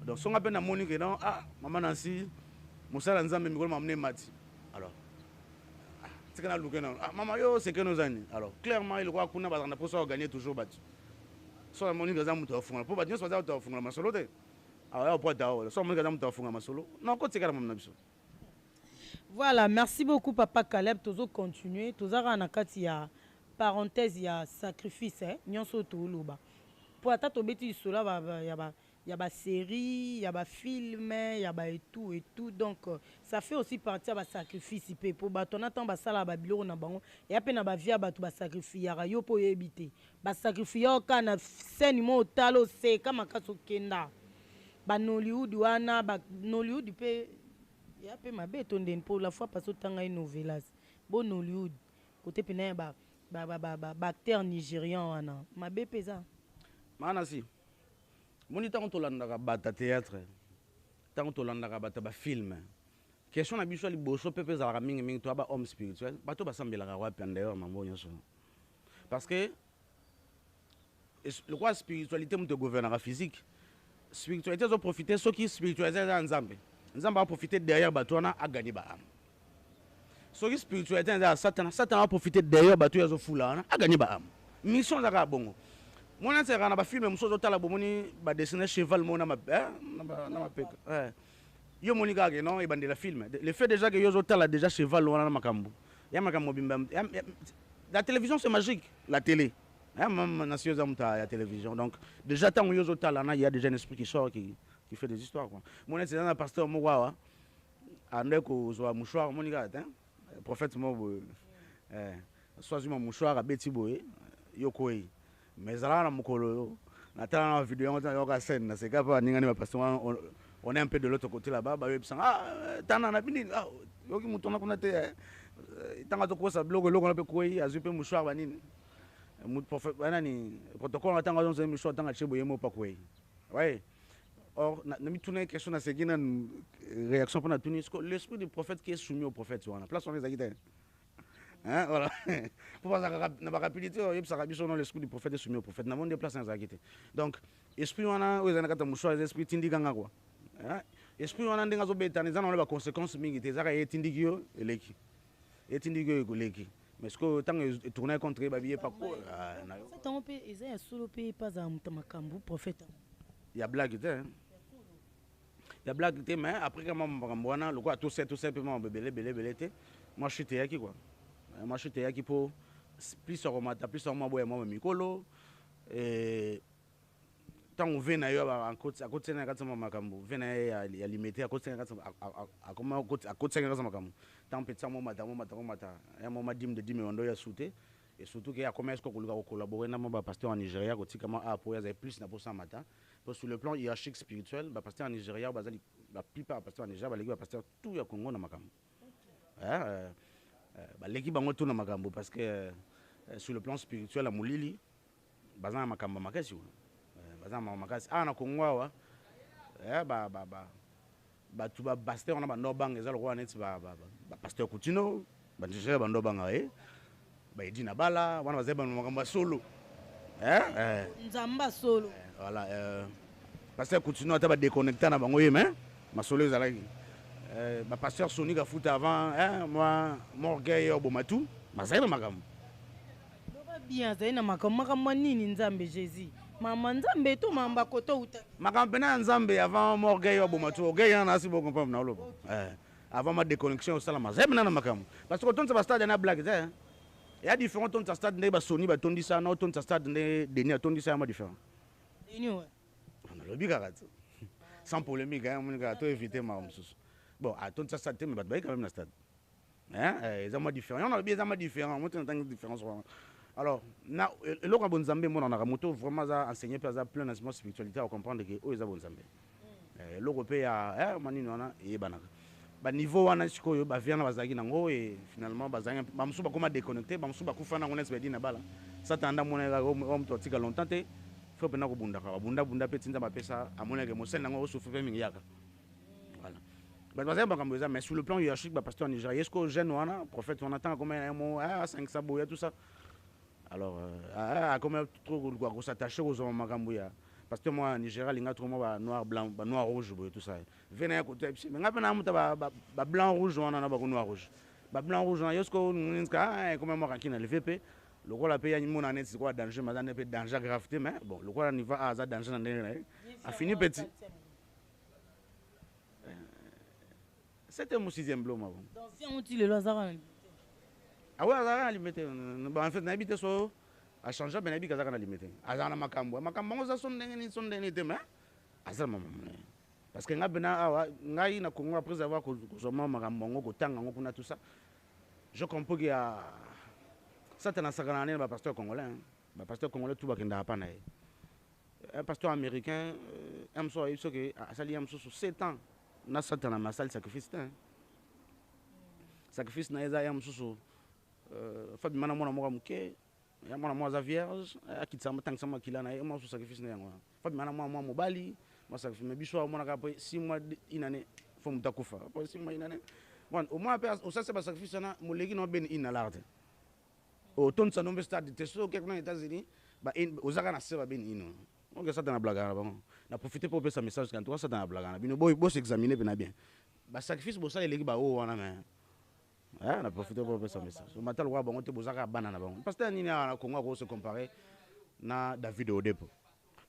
Donc son appel na monique non maman Nancy Moussa Nzambe mikolo m'amener mati. Alors c'est qu'on a look non maman yo c'est que nos années. Alors clairement il croit qu'on a bazana pour ça gagner toujours battu. So la monique za muto funga pour battu so za muto funga masolo te. Alors pour ta so monique za muto funga masolo. Non ko tsekala mamna biso. Voilà, merci beaucoup Papa Caleb. Toujours continuer. Toujours en akati ya parenthèse ya sacrifice nyonso to loba. Pour atteindre beti cela y a ba série, y a ba film, y a ba et tout donc ça fait aussi partie ba sacrifice pe pour ba ton attend ba sala ba biloko na bango et après na ba via ba to ba sacrifice ya yo po yebite. Ba sacrifice yo kana scène mo talo se kama kaso kenda. Ba Nollywood wana ba Nollywood pe il y a peu ma bête pour la fois parce que tant une novelas bon Hollywood côté pénin acteur nigérian wana ma bête pesa manasi moni tant to landa bata théâtre tant to landa bata ba film question na biso li boso pepe za ra mingi to ba homme spirituel bato basambela ka wa d'ailleurs mambo nyoso parce que le quoi spiritualité me gouverne physique spiritualité zo profiter ceux qui spiritualiser dans Nzambe Nzamba a profité derrière Batouana a gagné ba âme. Ce qui spiritualité Satan a profité derrière Batouya Foula a gagné ba âme. Mission za bongo. Moi na sera na ba film muso zotala bomoni ba dessiner cheval mona ma na peka. Yo moni ga non e bande la film. Le fait déjà que yo zotala déjà cheval wana makambo. Ya makambo bimba. La télévision c'est magique, la télé. Même nation za la télévision. Donc déjà tant yo zotala il y a déjà un esprit qui sort qui fait des histoires quoi. Mon c'est un pasteur Mowawa ande ko zo mouchoir monika hein prophète mo soit mon mouchoir a beti boye yokoyi mais ala na mukolo Attends, la vidéo, on a scène, c'est capable parce on est un peu de l'autre côté là-bas, t'en as bien, yoki mutona kuna te, tanga to kosa blogo logo na pe koi, azupe mouchoir banini. Mut prophète, banani, protocole na tanga zonzo mouchoir tanga chebo yemo pa koi. Ouais. Or, na mi tourner question na segina réaction pour na tourner, l'esprit du prophète qui est soumis au prophète, tu vois, la place on les a quittés. Hein, voilà. Pour pas la rapidité, il y a l'esprit du prophète est soumis au prophète. Nous avons des places en Zagité. Donc, esprit, on a les esprits tindi ganga quoi. Esprit, on a des conséquences, mais il y a des tindigio et l'équipe. Et tindigio et l'équipe. Mais ce que tant que tourner contre les babiers, pas quoi. Il y a solo pays pas à Mutamakambu, prophète. Il y a blague, hein. Il y a blague, mais après, quand je le quoi, tout simplement, belé, moi je suis théâtre quoi. Moi je suis qui pour plus sur mata plus sur moi moi mikolo et tant on vient ailleurs à côté na katama makambo vient à limiter à côté na katama à comment à côté na katama makambo tant petit moi mata un moment dim ondo ya souté et surtout qu'il y a commerce ko collaborer na ba pasteur en Nigeria ko tikama a pour ya plus na pour ça matin parce que sur le plan hiérarchique spirituel ba pasteur en Nigeria bazali la plupart pasteur en Nigeria ba pasteur tout ya Congo na makambo l'équipe a tout dans makambo parce que sur le plan spirituel à Moulili bazana makambo makasi bazana makasi na Congo wa tu ba pasteur on a bando bang ezalo kwa net ba pasteur Coutinho ba njere bando banga ba edina bala wana bazeba makambo solo nzamba solo voilà pasteur Coutinho ata ba déconnecter na bango yeme masolo ezalaki ma pasteur Sony a foutu avant, moi, mon orgueil au Bomatou, ma zèle magam. Bien, c'est une maman nini nzambe Jésus. Maman nzambe tout mamba koto uta. Magam pena nzambe avant mon orgueil au Bomatou, orgueil en a si bon comprendre na lobo. Avant ma déconnexion au salam, zèle na magam. Parce que ton ça stade na blague hein. Il y a différents ton stade ne ba Sony ba tondi ça, non ton stade ne Denis tondi ça ma différent. Denis ouais. On a le bigarat. Sans polémique hein, mon gars, to éviter ma moussous. Bon, à ton stade, mais pas quand même le stade. Ils ont différents. On a bien des différents. On a une différence. Alors, le bon Zambé, mon en a moto vraiment enseigné plein d'enseignements spiritualité à comprendre que eux ils ont bon Zambé. L'Européen, manino et banaka. Ba niveau wana sikoyo ba vient na bazaki nango et finalement bazanga ba musuba comment déconnecter, ba musuba kufana ngone sebedi na bala. Ça tanda mona o mto tika longtemps te. Faut pena ko bunda ka. Bunda petinza ba pesa amona ke mosel nango souffre mingi yaka. Mais sur le plan hiérarchique, pasteur en Nigeria, est-ce que jeune wana, prophète, on attend combien un mot, 500 boya, tout ça. Alors, comment trop s'attacher aux hommes magambouya. Parce que moi, en Nigeria, il y a trop noir, blanc, noir, rouge, tout ça. Venez à côté, mais on a blanc, rouge, on a noir, rouge. Blanc, rouge, est-ce que nous avons comment moi, qui n'a le VP, le rôle à payer, mon année, c'est quoi danger, mais on danger grave, mais bon, le rôle à niveau à danger, a fini petit. C'était mon 6e bloc. Donc, si on dit le Lazare. Ah ouais, Lazare, limité. En fait, n'habite so a changé, mais n'habite Lazare limité. Azana makambo, makambo on son dengi mais azana maman. Parce que ngai na Congo après avoir kozoma makambo ko tanga ngo kuna tout ça. Je comprends qu'il y a certains saganane ba pasteur congolais, ba pasteur congolais tout ba kenda hapa na. Un pasteur américain aime so il que asali aime so 7 ans. Na satana masal sacrifice sacrifice na eza ya mususu fabi mana mwana moka muke ya mwana mwa vierge akitsama tangsama kila na mo sacrifice na yango fabi mana mwa mobali mo sacrifice me biso mwana ka 6 mois inane fo mutakufa po 6 mois inane bon au moins au ça c'est pas sacrifice na moleki no ben inalarte au ton sa nombe stade te so quelque na États-Unis ba ozaka na seba ben ino. Ok, ça dans blague na profiter pour passer message quand toi ça dans blague bino boy s'examiner bien ba sacrifice bo ça les ba o wana mais na profiter pour passer message o matal wa bango te bozaka bana na bango parce que nini na Congo ko se comparer na David Odepo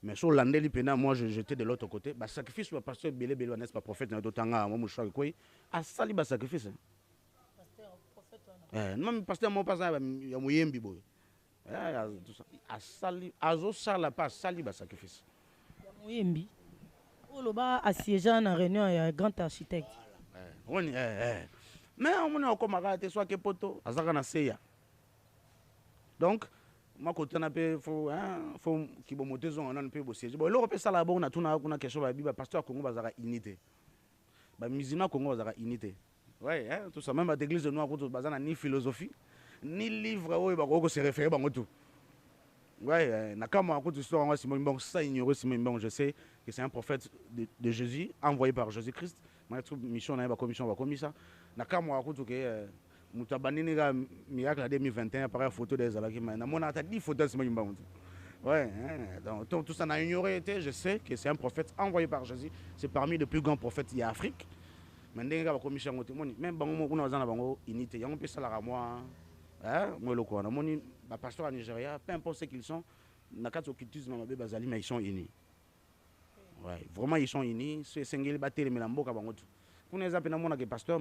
mais sur landeli pena moi j'étais de l'autre côté ba sacrifice ba pasteur belé n'est pas prophète na totanga moi mouchwa ko a sali ba sacrifice pasteur prophète non pasteur mo pas ya muyembi boy asali azosala pa asali ba sacrifice muyembi oloba assiégeant na réunion ya grand architecte on mais on a comme arrêté soit que poto azaka na seya donc moi côté na pe faut qui bon moté zone on peut bosser bon l'Europe ça là bon on a tout na question ba biba pasteur Congo bazara unité ba musulman Congo bazara unité ouais tout ça même à l'église de noir ko bazana ni philosophie ni livre oyo ba ko se référer bango tout ouais nakama ko histoire moi Simon Mbongo ça ignorer Simon Mbongo je sais que c'est un prophète de Jésus envoyé par Jésus-Christ ma mission na ba commission ba commission nakama ko que Moutabani a miracle 2021 par photo des Alaki. Na mon a 10 photos de Simon. Ouais, donc tout ça n'a ignoré. Je sais que c'est un prophète envoyé par Jésus. C'est parmi les plus grands prophètes il y a Afrique. Mais il y a une commission. Même si on a une unité, on peut ça à moi. Moi, le quoi. Mon pasteur à Nigeria, peu importe ce qu'ils sont, na quatre occultisme mais ils sont unis. Ouais, vraiment ils sont unis. C'est single batterie mais la mboka bango tout. Pour nous appeler mon pasteur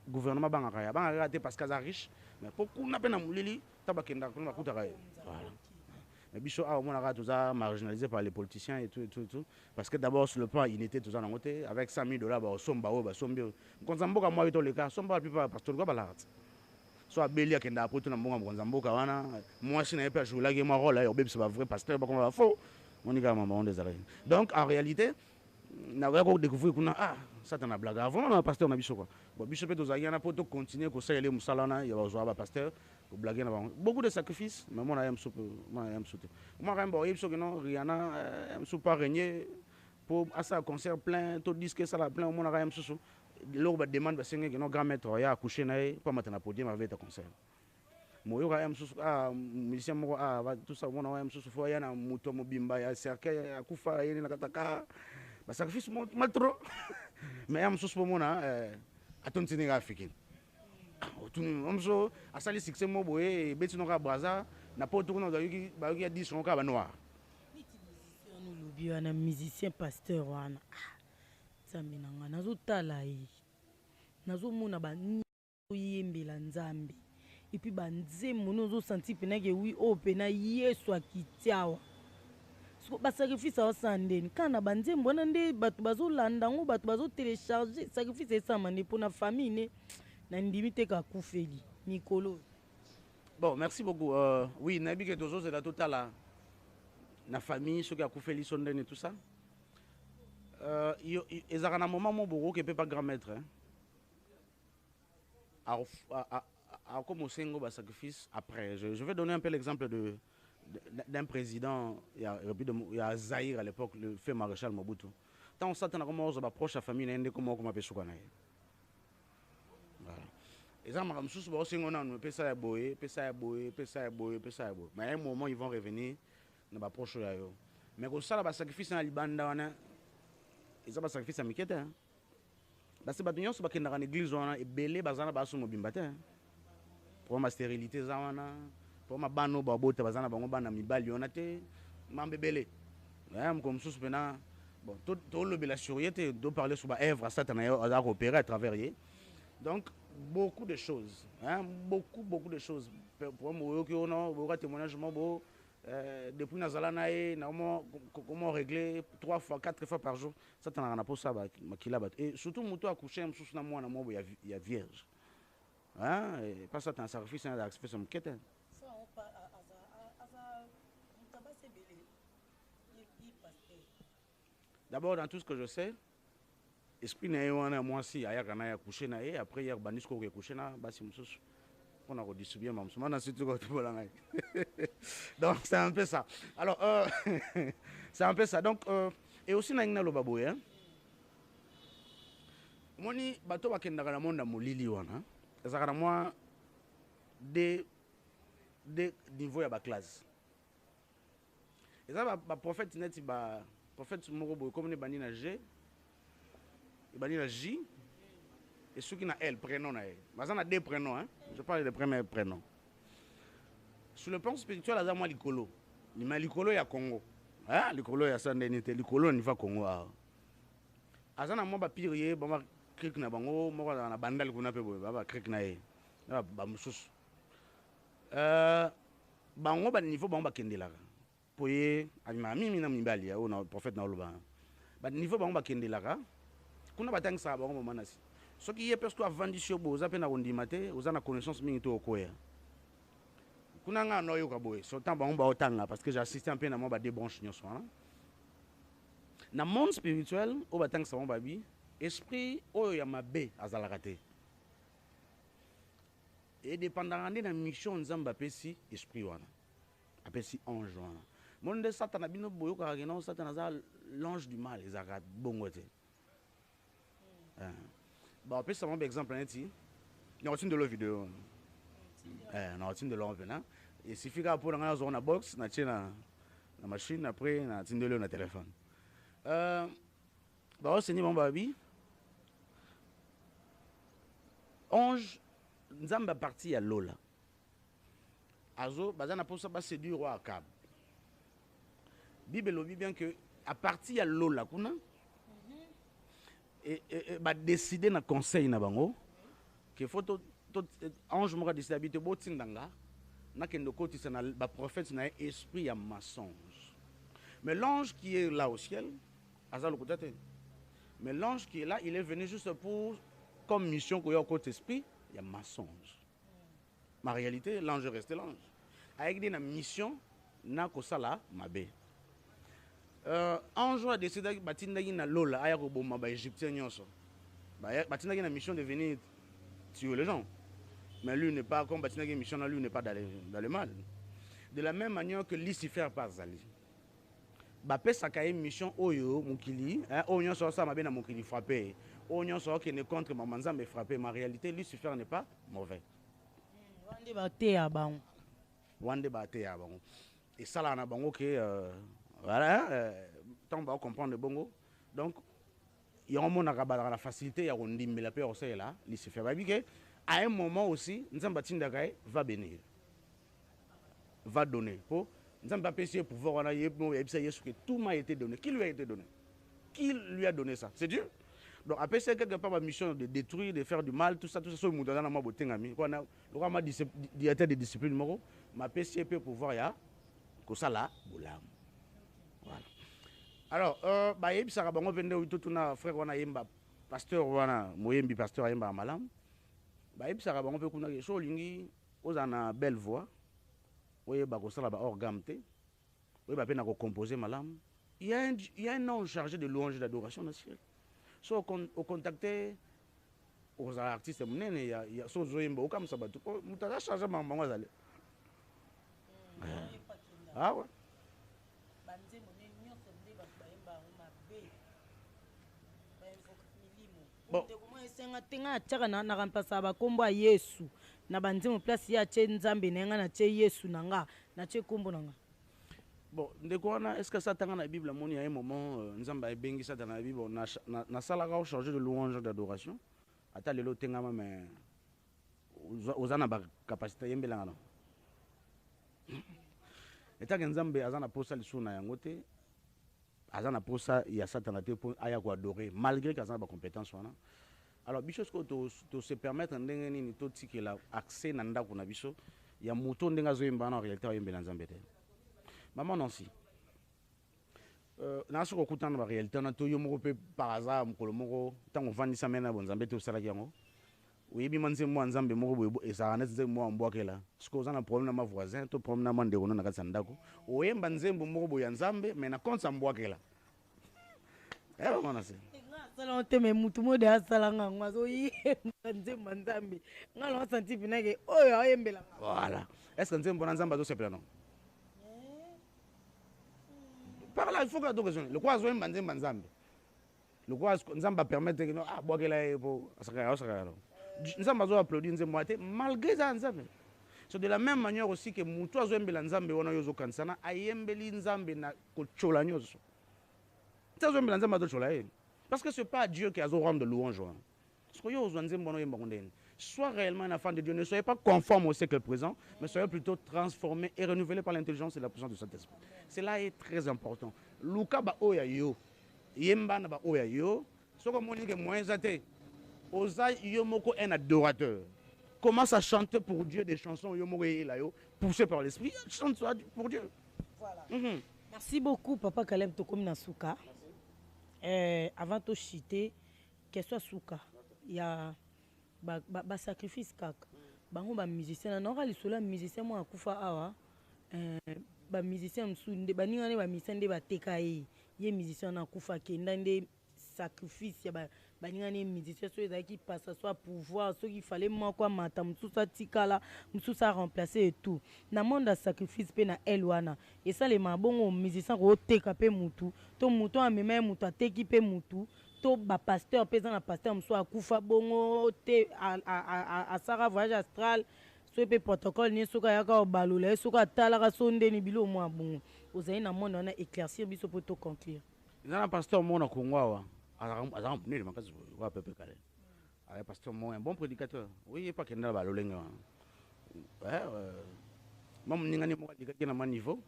gouvernement bangakaya bangaka parce qu'ils sont riches mais pour qu'on appelle mulili tabakenda kuna kutaka voilà mais biso a on a tous marginalisé par les politiciens et tout parce que d'abord sur le plan unité tous en côté avec 100 000 $, ba somba ba sombi konzamboka moi to le cas somba plupart pasteur ko balat soit belia kenda pour tout na mbonga konzamboka wana moi si na pas jouer la game rôle là obé c'est pas vrai pasteur pas comme faux on y ga maman on désolé donc en réalité na va découvrir qu'on a ça t'en a blague avant on a pasteur on a biso quoi bon biso peut aux na pour continuer ko ça aller musalana il va jouer pasteur pour blaguer beaucoup de sacrifices mais moi aime soupe moi aime soupe moi aime bon il que non Rihanna aime soupe pas régner pour à ça concert plein tout disque ça la plein moi aime soupe l'eau va demande parce que non grand maître ya accoucher na pas maintenant podium avec ta concert moi aime soupe musicien moi tout ça moi aime soupe faut ya na muto mobimba ya cercle ya kufa yeni na kataka ba sacrifice mal trop mais am sos pour mona aton tiniga africain otuni omso asali succès mo boye betino ka braza na poto kuna bayuki ya 10 ka ba noir musicien lobi wana musicien pasteur wana tsaminanga nazotala yi nazomona ba yembela nzambe et puis ba nzembo nozo senti pena ke wi o pena Yesu akitiawa basacrifice awasandeni kana banzembo wana nde bato bazolanda ngo bato bazotélécharge sacrifice esama nde mpo na famille ne na ndimi te kakufeli mikolo. Bon, merci beaucoup. Oui, nabi que toujours c'est la totale na famille ceux qui akufeli sondeni et tout ça. Ils ont un moment mon bourreau qui peut pas grand maître à commencer un sacrifice après. Je vais donner un peu l'exemple d'un président, il y a Zaïre à l'époque, le fait maréchal Mobutu. Tant on s'attend à comment on approche la famille, on comment on peut se connaître. Voilà. Et ça, je suis sûr que on a un peu ça à boyer, mais à un moment ils vont revenir, on va approcher là. Mais quand ça, le sacrifice en Liban, ils ont un sacrifice à Mikete. Parce que les gens qui sont dans l'église, ils ont belé, ils ont pour ma stérilité, pour ma bano babote bazana bango bana mibali onate mambebele comme sous pena bon tout le bela surité de parler sur ba œuvre Satan a opéré à travers eux donc beaucoup de choses beaucoup de choses pour moi que on a témoignage mo depuis nazala nae na comment régler 3 fois 4 fois par jour Satan a pour ça ba makila bat et surtout muto accoucher sous na mwana mo ya vierge et pas ça un sacrifice un sacrifice son quête. D'abord, dans tout ce que je sais, esprit n'est pas moi si ailleurs qu'on a couché na et après hier bandit qu'on a couché na basi musus on a redistribué mam suma na surtout quand tu vois là. Donc c'est un peu ça. Alors c'est un peu ça. Donc et aussi na ngina lo baboye hein. Moni bato bakenda kana monda molili wana. Ezaka na moi de niveau ya ba classe. Et ça ba prophète net ba prophète moko boy comme ne bandi na G bandi na J et ceux qui na L prénom na elle bazana deux prénoms hein je parle des premiers prénoms sur le plan spirituel azama moi likolo ni ma likolo ya Congo hein likolo ya sandenité likolo ni va Congo azana mo ba pirier ba krik na bango moko na bandal kuna pe boy ba krik na ye ba mususu bango ba niveau bango ba kendelaka poye alima mimi na mibali ya ona prophète na oloba ba niveau bango ba kendelaka kuna batangisa bango manasi soki ye pesto avandi sio boza pe na kondima te oza na connaissance mingi to okoya kunanga no yo kaboy so temps ba on ba otanga parce que j'ai assisté un peu na mo ba débranche nyonso hein na monde spirituel o ba tanga sa mo babi esprit oyo ya mabe azalaka te et dépendant de la mission nzamba pesi esprit wana apesi ange wana monde satana bino boyo ka non satana za l'ange du mal ezaka bongo te bon apesi sa mo exemple neti na otine de la vidéo na otine de l'envers hein il suffit qu'à pour dans zone box na tina na machine après na tinde le na téléphone bah c'est ni mon babi ange nzamba parti à lola azo bazana pour ça ba séduire roi Akab bible lobi bien que à partir à lola kuna et ba décider na conseil na bango que faut tout ange moko décider habiter botindanga na kendo koti ça na ba prophète na esprit ya mensonge mais l'ange qui est là au ciel azalo kotate mais l'ange qui est là il est venu juste pour comme mission qu'il y a au côté esprit il y a mensonge ma réalité l'ange est resté l'ange avec une mission na kosala mabe ange a décidé batindaki na lola aya ko boma ba égyptien nyonso batindaki na mission de venir tuer les gens mais lui n'est pas comme batindaki mission na lui n'est pas dans le mal de la même manière que Lucifer par Zali bapesaka mission oyo mokili oyo nyonso ça mabe na mokili frappé oyo nyonso qui ne contre mama nzambe frappé ma réalité Lucifer n'est pas mauvais wande bateya bango et ça là na bango que voilà tant ba comprendre bongo donc il y a un monde à la facilité ya kondimbela pe aussi là Lucifer babi que à un moment aussi nzamba tindaka va bénir va donner pour nzamba pesi pouvoir wana yebo yebisa Yesu que tout m'a été donné qui lui a été donné qui lui a donné ça c'est Dieu donc après c'est quelque part ma mission de détruire de faire du mal tout ça so mudana na mabotengami kona lokwa ma diété de discipline moko ma pesi peut pouvoir ya ko sala bolam voilà alors ba yebisa bango vende ututuna frère wana yemba pasteur wana moyembi pasteur yemba malam ba yebisa bango pe kuna so lingi ozana belle voix oye ba ko sala ba organe te oye ba pe na ko composer malam il y a un ange chargé de louange et d'adoration dans le ciel so au contacter aux artistes munene il y a so zoyemba o comme ça ba tout mutaka charger mama ngazale ah ouais bon esenga tenga ataka na kampasa bakombo ya Yesu na banzemo place ya che nzambe na nga na che Yesu na nga na che kombo na nga bon ndeko wana est-ce que ça tanga na Bible moni à un moment nzamba ebengi ça dans la Bible na salaka au chargé de louange d'adoration ata lelo tenga mais ozana ba capacité yembela ngana eta nzambe azana posa lisuna yango te azana posa ya satana te pour aya ko adorer malgré qu'azana ba compétence wana alors biso ko to se permettre ndenge nini to tikela accès na ndako na biso ya moto ndenga zoyemba na réalité yembela nzambe te maman Nancy na soko kutana ba réalité na to yo moko pe par hasard mokolo moko tango vandisa mena bonzambe te osala yango oyebi manze mwa nzambe moko boye ezala neti nzembo mwa mbwakela siko oza na problème na ma voisin to problème na ma ndeko na kati ya ndako oyemba nzembo moko boye ya nzambe mais na compte ya mbwakela Nancy asala te me mutu mode asala ngango azoyemba nzembo nzambe ngalo asanti pinake oyo ayembela voilà est-ce que nzembo na nzambe azosepela non par là il faut que tu raisonnes le quoi zoyemba nzembo nzambe le quoi nzambe permettre que non bwakela po asaka nzambe azo applaudir nzembo ate malgré ça nzambe so de la même manière aussi que mutu azoyembela nzambe wana yo ozokanisa na ayembeli nzambe na kochola nyonso ti azoyembela nzambe azochola ye parce que c'est pas Dieu qui a rendre de louange wana siko yo ozwa nzembo wana oyemba ndeni sois réellement un enfant de Dieu ne soyez pas conforme au siècle présent mais soyez plutôt transformé et renouvelé par l'intelligence et la puissance de Saint-Esprit cela est très important luka ba oya yo yemba na ba oya yo soko moni ke moyen zate oza yo moko un adorateur commence à chanter pour Dieu des chansons yo moko là yo poussé par l'esprit chante pour Dieu voilà merci beaucoup papa Caleb tokomi na suka avant to chiter que soit suka il y a ba sacrifice kaka bango bamusicien naoka lisolo ya musicien moko akufa awa bamusicien mosusu nde baninga nde bamusicien nde bateka ye musicien wana akufa akenda nde sacrifice ya baninga nde musicien soki ezalaki pasa so pouvoir soki fale moko amata mosusu atikala mosusu aremplace et tout na monde ya sacrifice mpe na ele wana esalema bongo musicien kooteka mpe mutu to mutu amema ye mutu ateki mpe mutu to bapaster mpe eza na paster mosusu akufa bongo te asaka voyage astral so mpe protocole nie soki ayaka obalola ye soki atalaka so ndeni bilo mwa bongo ozali na monde wana éclaircir biso mpo to conclure eza na paster moko na kongo awa azaka nini makasi wa pepe kale aya paster moko un bon prédicateur oui ye pa kenda balolenge wana ma moninga ni moko alikaki na ma niveau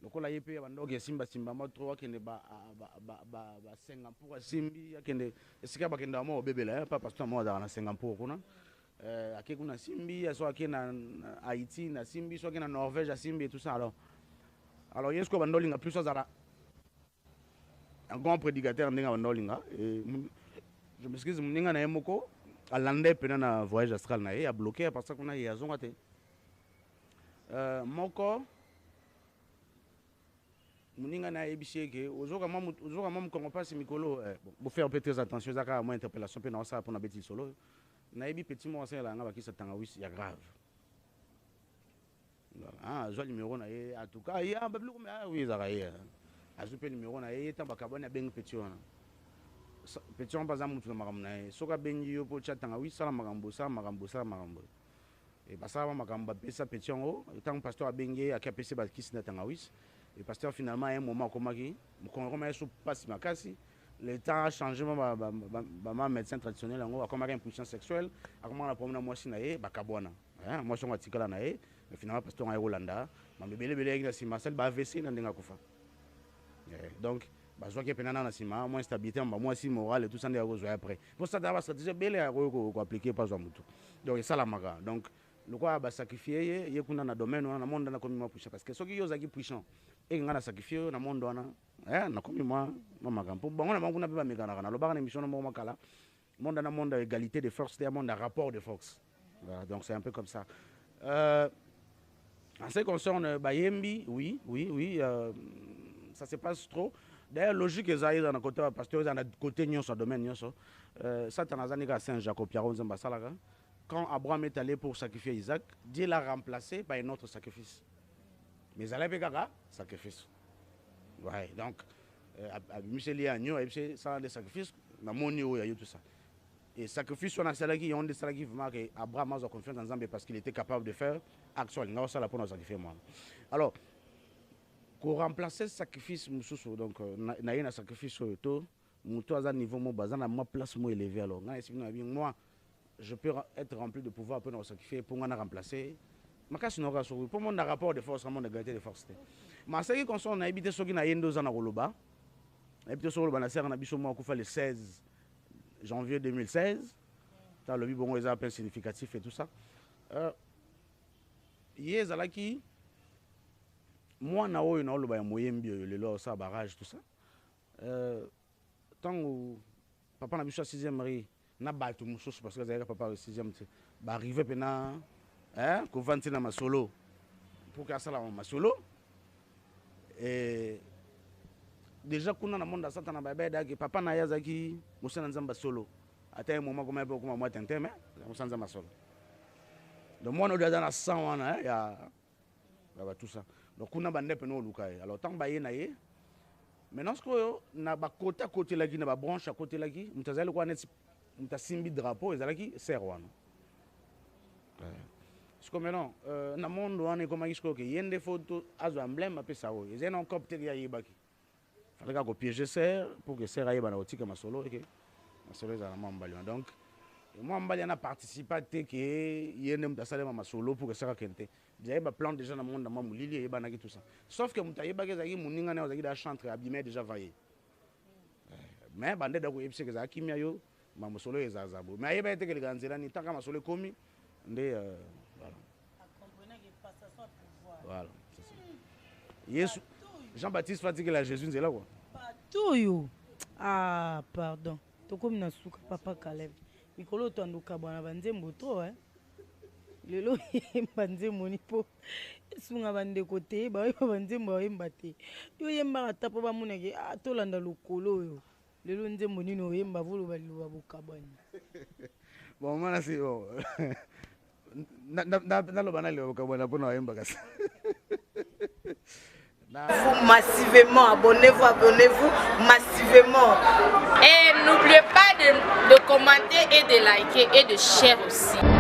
lokola ye mpe bandoki esimbasimba ma tro akende ba Singapour asimbi akende esika bakende bamo obebela pa paster moko azalaka na Singapour kuna ake kuna simbi so ake na Haïti na simbi so ake na Norvège asimbi et tout ça alors yesko bandolinga plus azala un grand prédicateur ndenge bandolinga et je m'excuse moninga na ye moko alande pena na voyage astral na ye a bloqué parce que kuna ye azonga te moko moninga na yebisi eke ozoka mwa mokongo mpasi mikolo bofaire mpe très attention ezaka mwa interpellation mpe na osala mpona beti lisolo nayebi petit moko asalelaka nga bakisa tangawisi ya grave azwa numéro na ye en tout cas babiloko oui ezaka ye azwi mpe numéro na ye ntan bakabwani abengi petit wana petit wana mpe aza mutu na makambo na ye soki abengi yo mpo tya tangawisi sala makambo sala makambo sala makambo basala ba makambo bapesa petit yango ntango pasteur abengi ye aki apesi bakisi na tangawisi et pasteur finalement à un moment akomaki mokongo akomaki so mpasi makasi le temps a changé ma médecin traditionnel yango akomaki impuissance sexuelle akomaki na problème na mwasi na ye bakabwana mwasi yango atikala na ye mais finalement pasteur aye kolanda mamebelebele yaki na nsima asali ba AVC na ndenge akufa donc bazwaki mpe nana na nsima mwa instabilité ya bamwasi morale et tout ça nde yakozwa après mpo satala bastratégie ebele yakoki koaplike mpo azwa motu donc esalamaka donc lokola basacrifie ye kuna na domaine wana na monde wana nakomi mwa puissant parce que soki yo ozalaki puissant eke nga na sacrifie yo na monde wana nakomi mwa makambo mpo bango na bango kuna mpe bamekanaka nalobaka na émission na moko makala monde na monde ya égalité de force te ya monde ya rapport de force voilà, donc c'est un peu comme ça en ce qui concerne bayembi oui ça se passe trop d'ailleurs logique eza eza na côté ya pasteur eza na côté nyonso domaine nyonso satan aza nika saint jacob piaro nzambe asalaka quand Abraham est allé pour sacrifier Isaac, Dieu l'a remplacé par un autre sacrifice. Mais il a fait sacrifice. Ouais, donc, Michel Yagno, ça a des sacrifices, dans mon niveau, il y a tout ça. Et sacrifice, on a celles qui ont des sacrifices vraiment que Abraham a confiance en Zambé parce qu'il était capable de faire action. Il n'a pas pour nous sacrifier moi. Alors, pour remplacer ce sacrifice, donc, il y a un sacrifice sur le taux, mon taux à un niveau, mon bazar, ma place moins élevée. Alors, moi, je peux être rempli de pouvoir pour nous sacrifier, pour nous remplacer. Pour mon rapport de force, mon égalité de force. Mais ce qui concerne, on a habité ceux qui n'ont pas deux ans à Roloba. On a habité sur le Banasser, on a habité le 16 janvier 2016. Dans le bon, ils ont un peu significatif et tout ça. Hier, Zalaki, moi, na o ina oloba ya moyembi le lo sa barrage tout ça. Tant que papa na biso 6e mari na bato mususu parce que zalaka papa au 6e ba arriver pena ko vanti na masolo pour que ça la masolo et déjà kuna na monde sata na baba daki papa na yazaki musana nzamba solo ata un moment comme pour moi tenteme musana masolo donc moi no da na 100 wana ya tout ça donc kuna bande pena oluka alors tant ba ye na ye maintenant ce que na ba côté laki na ba branche à côté laki mutazali kwa net mutasimbi drapeau ezalaki ser wana ce que maintenant na monde wana comme isko ke yende photo azo emblème apesa o ezena encore peut-être ya yebaki fallait ko piéger ser pour que ser ayeba na otika masolo et que masolo za mambali donc moi mbali na participer te ke yende mutasale masolo pour que ser kente déjà ba plan déjà na monde na mamulili yeba na tout ça sauf que mutayeba ke zaki muninga na ozaki da chantre abimé déjà vaillé mais bande da ko yebise ke zaki kimia yo masolo ezazabo mais ayeba ete ke liganzela ni taka masolo komi nde voilà. Voilà, c'est ça. Yesu, Jean-Baptiste fatigue la Jésus, c'est là quoi. Patoyo. Ah, pardon. To comme na suka papa Caleb. Mikolo to anduka bwana banzembo to lelo yemba nzembo ni po esunga bandeko te bayeba banzembo bayemba te yo yembaka ta mpo bamonake tolanda lokolo oyo lelo nzembo nini oyemba voloba liloba bokabani bon mana si bon naloba na liloba bokabana mpona oyemba kasi vous massivement, abonnez-vous massivement. Et n'oubliez pas de commenter et de liker et de share aussi.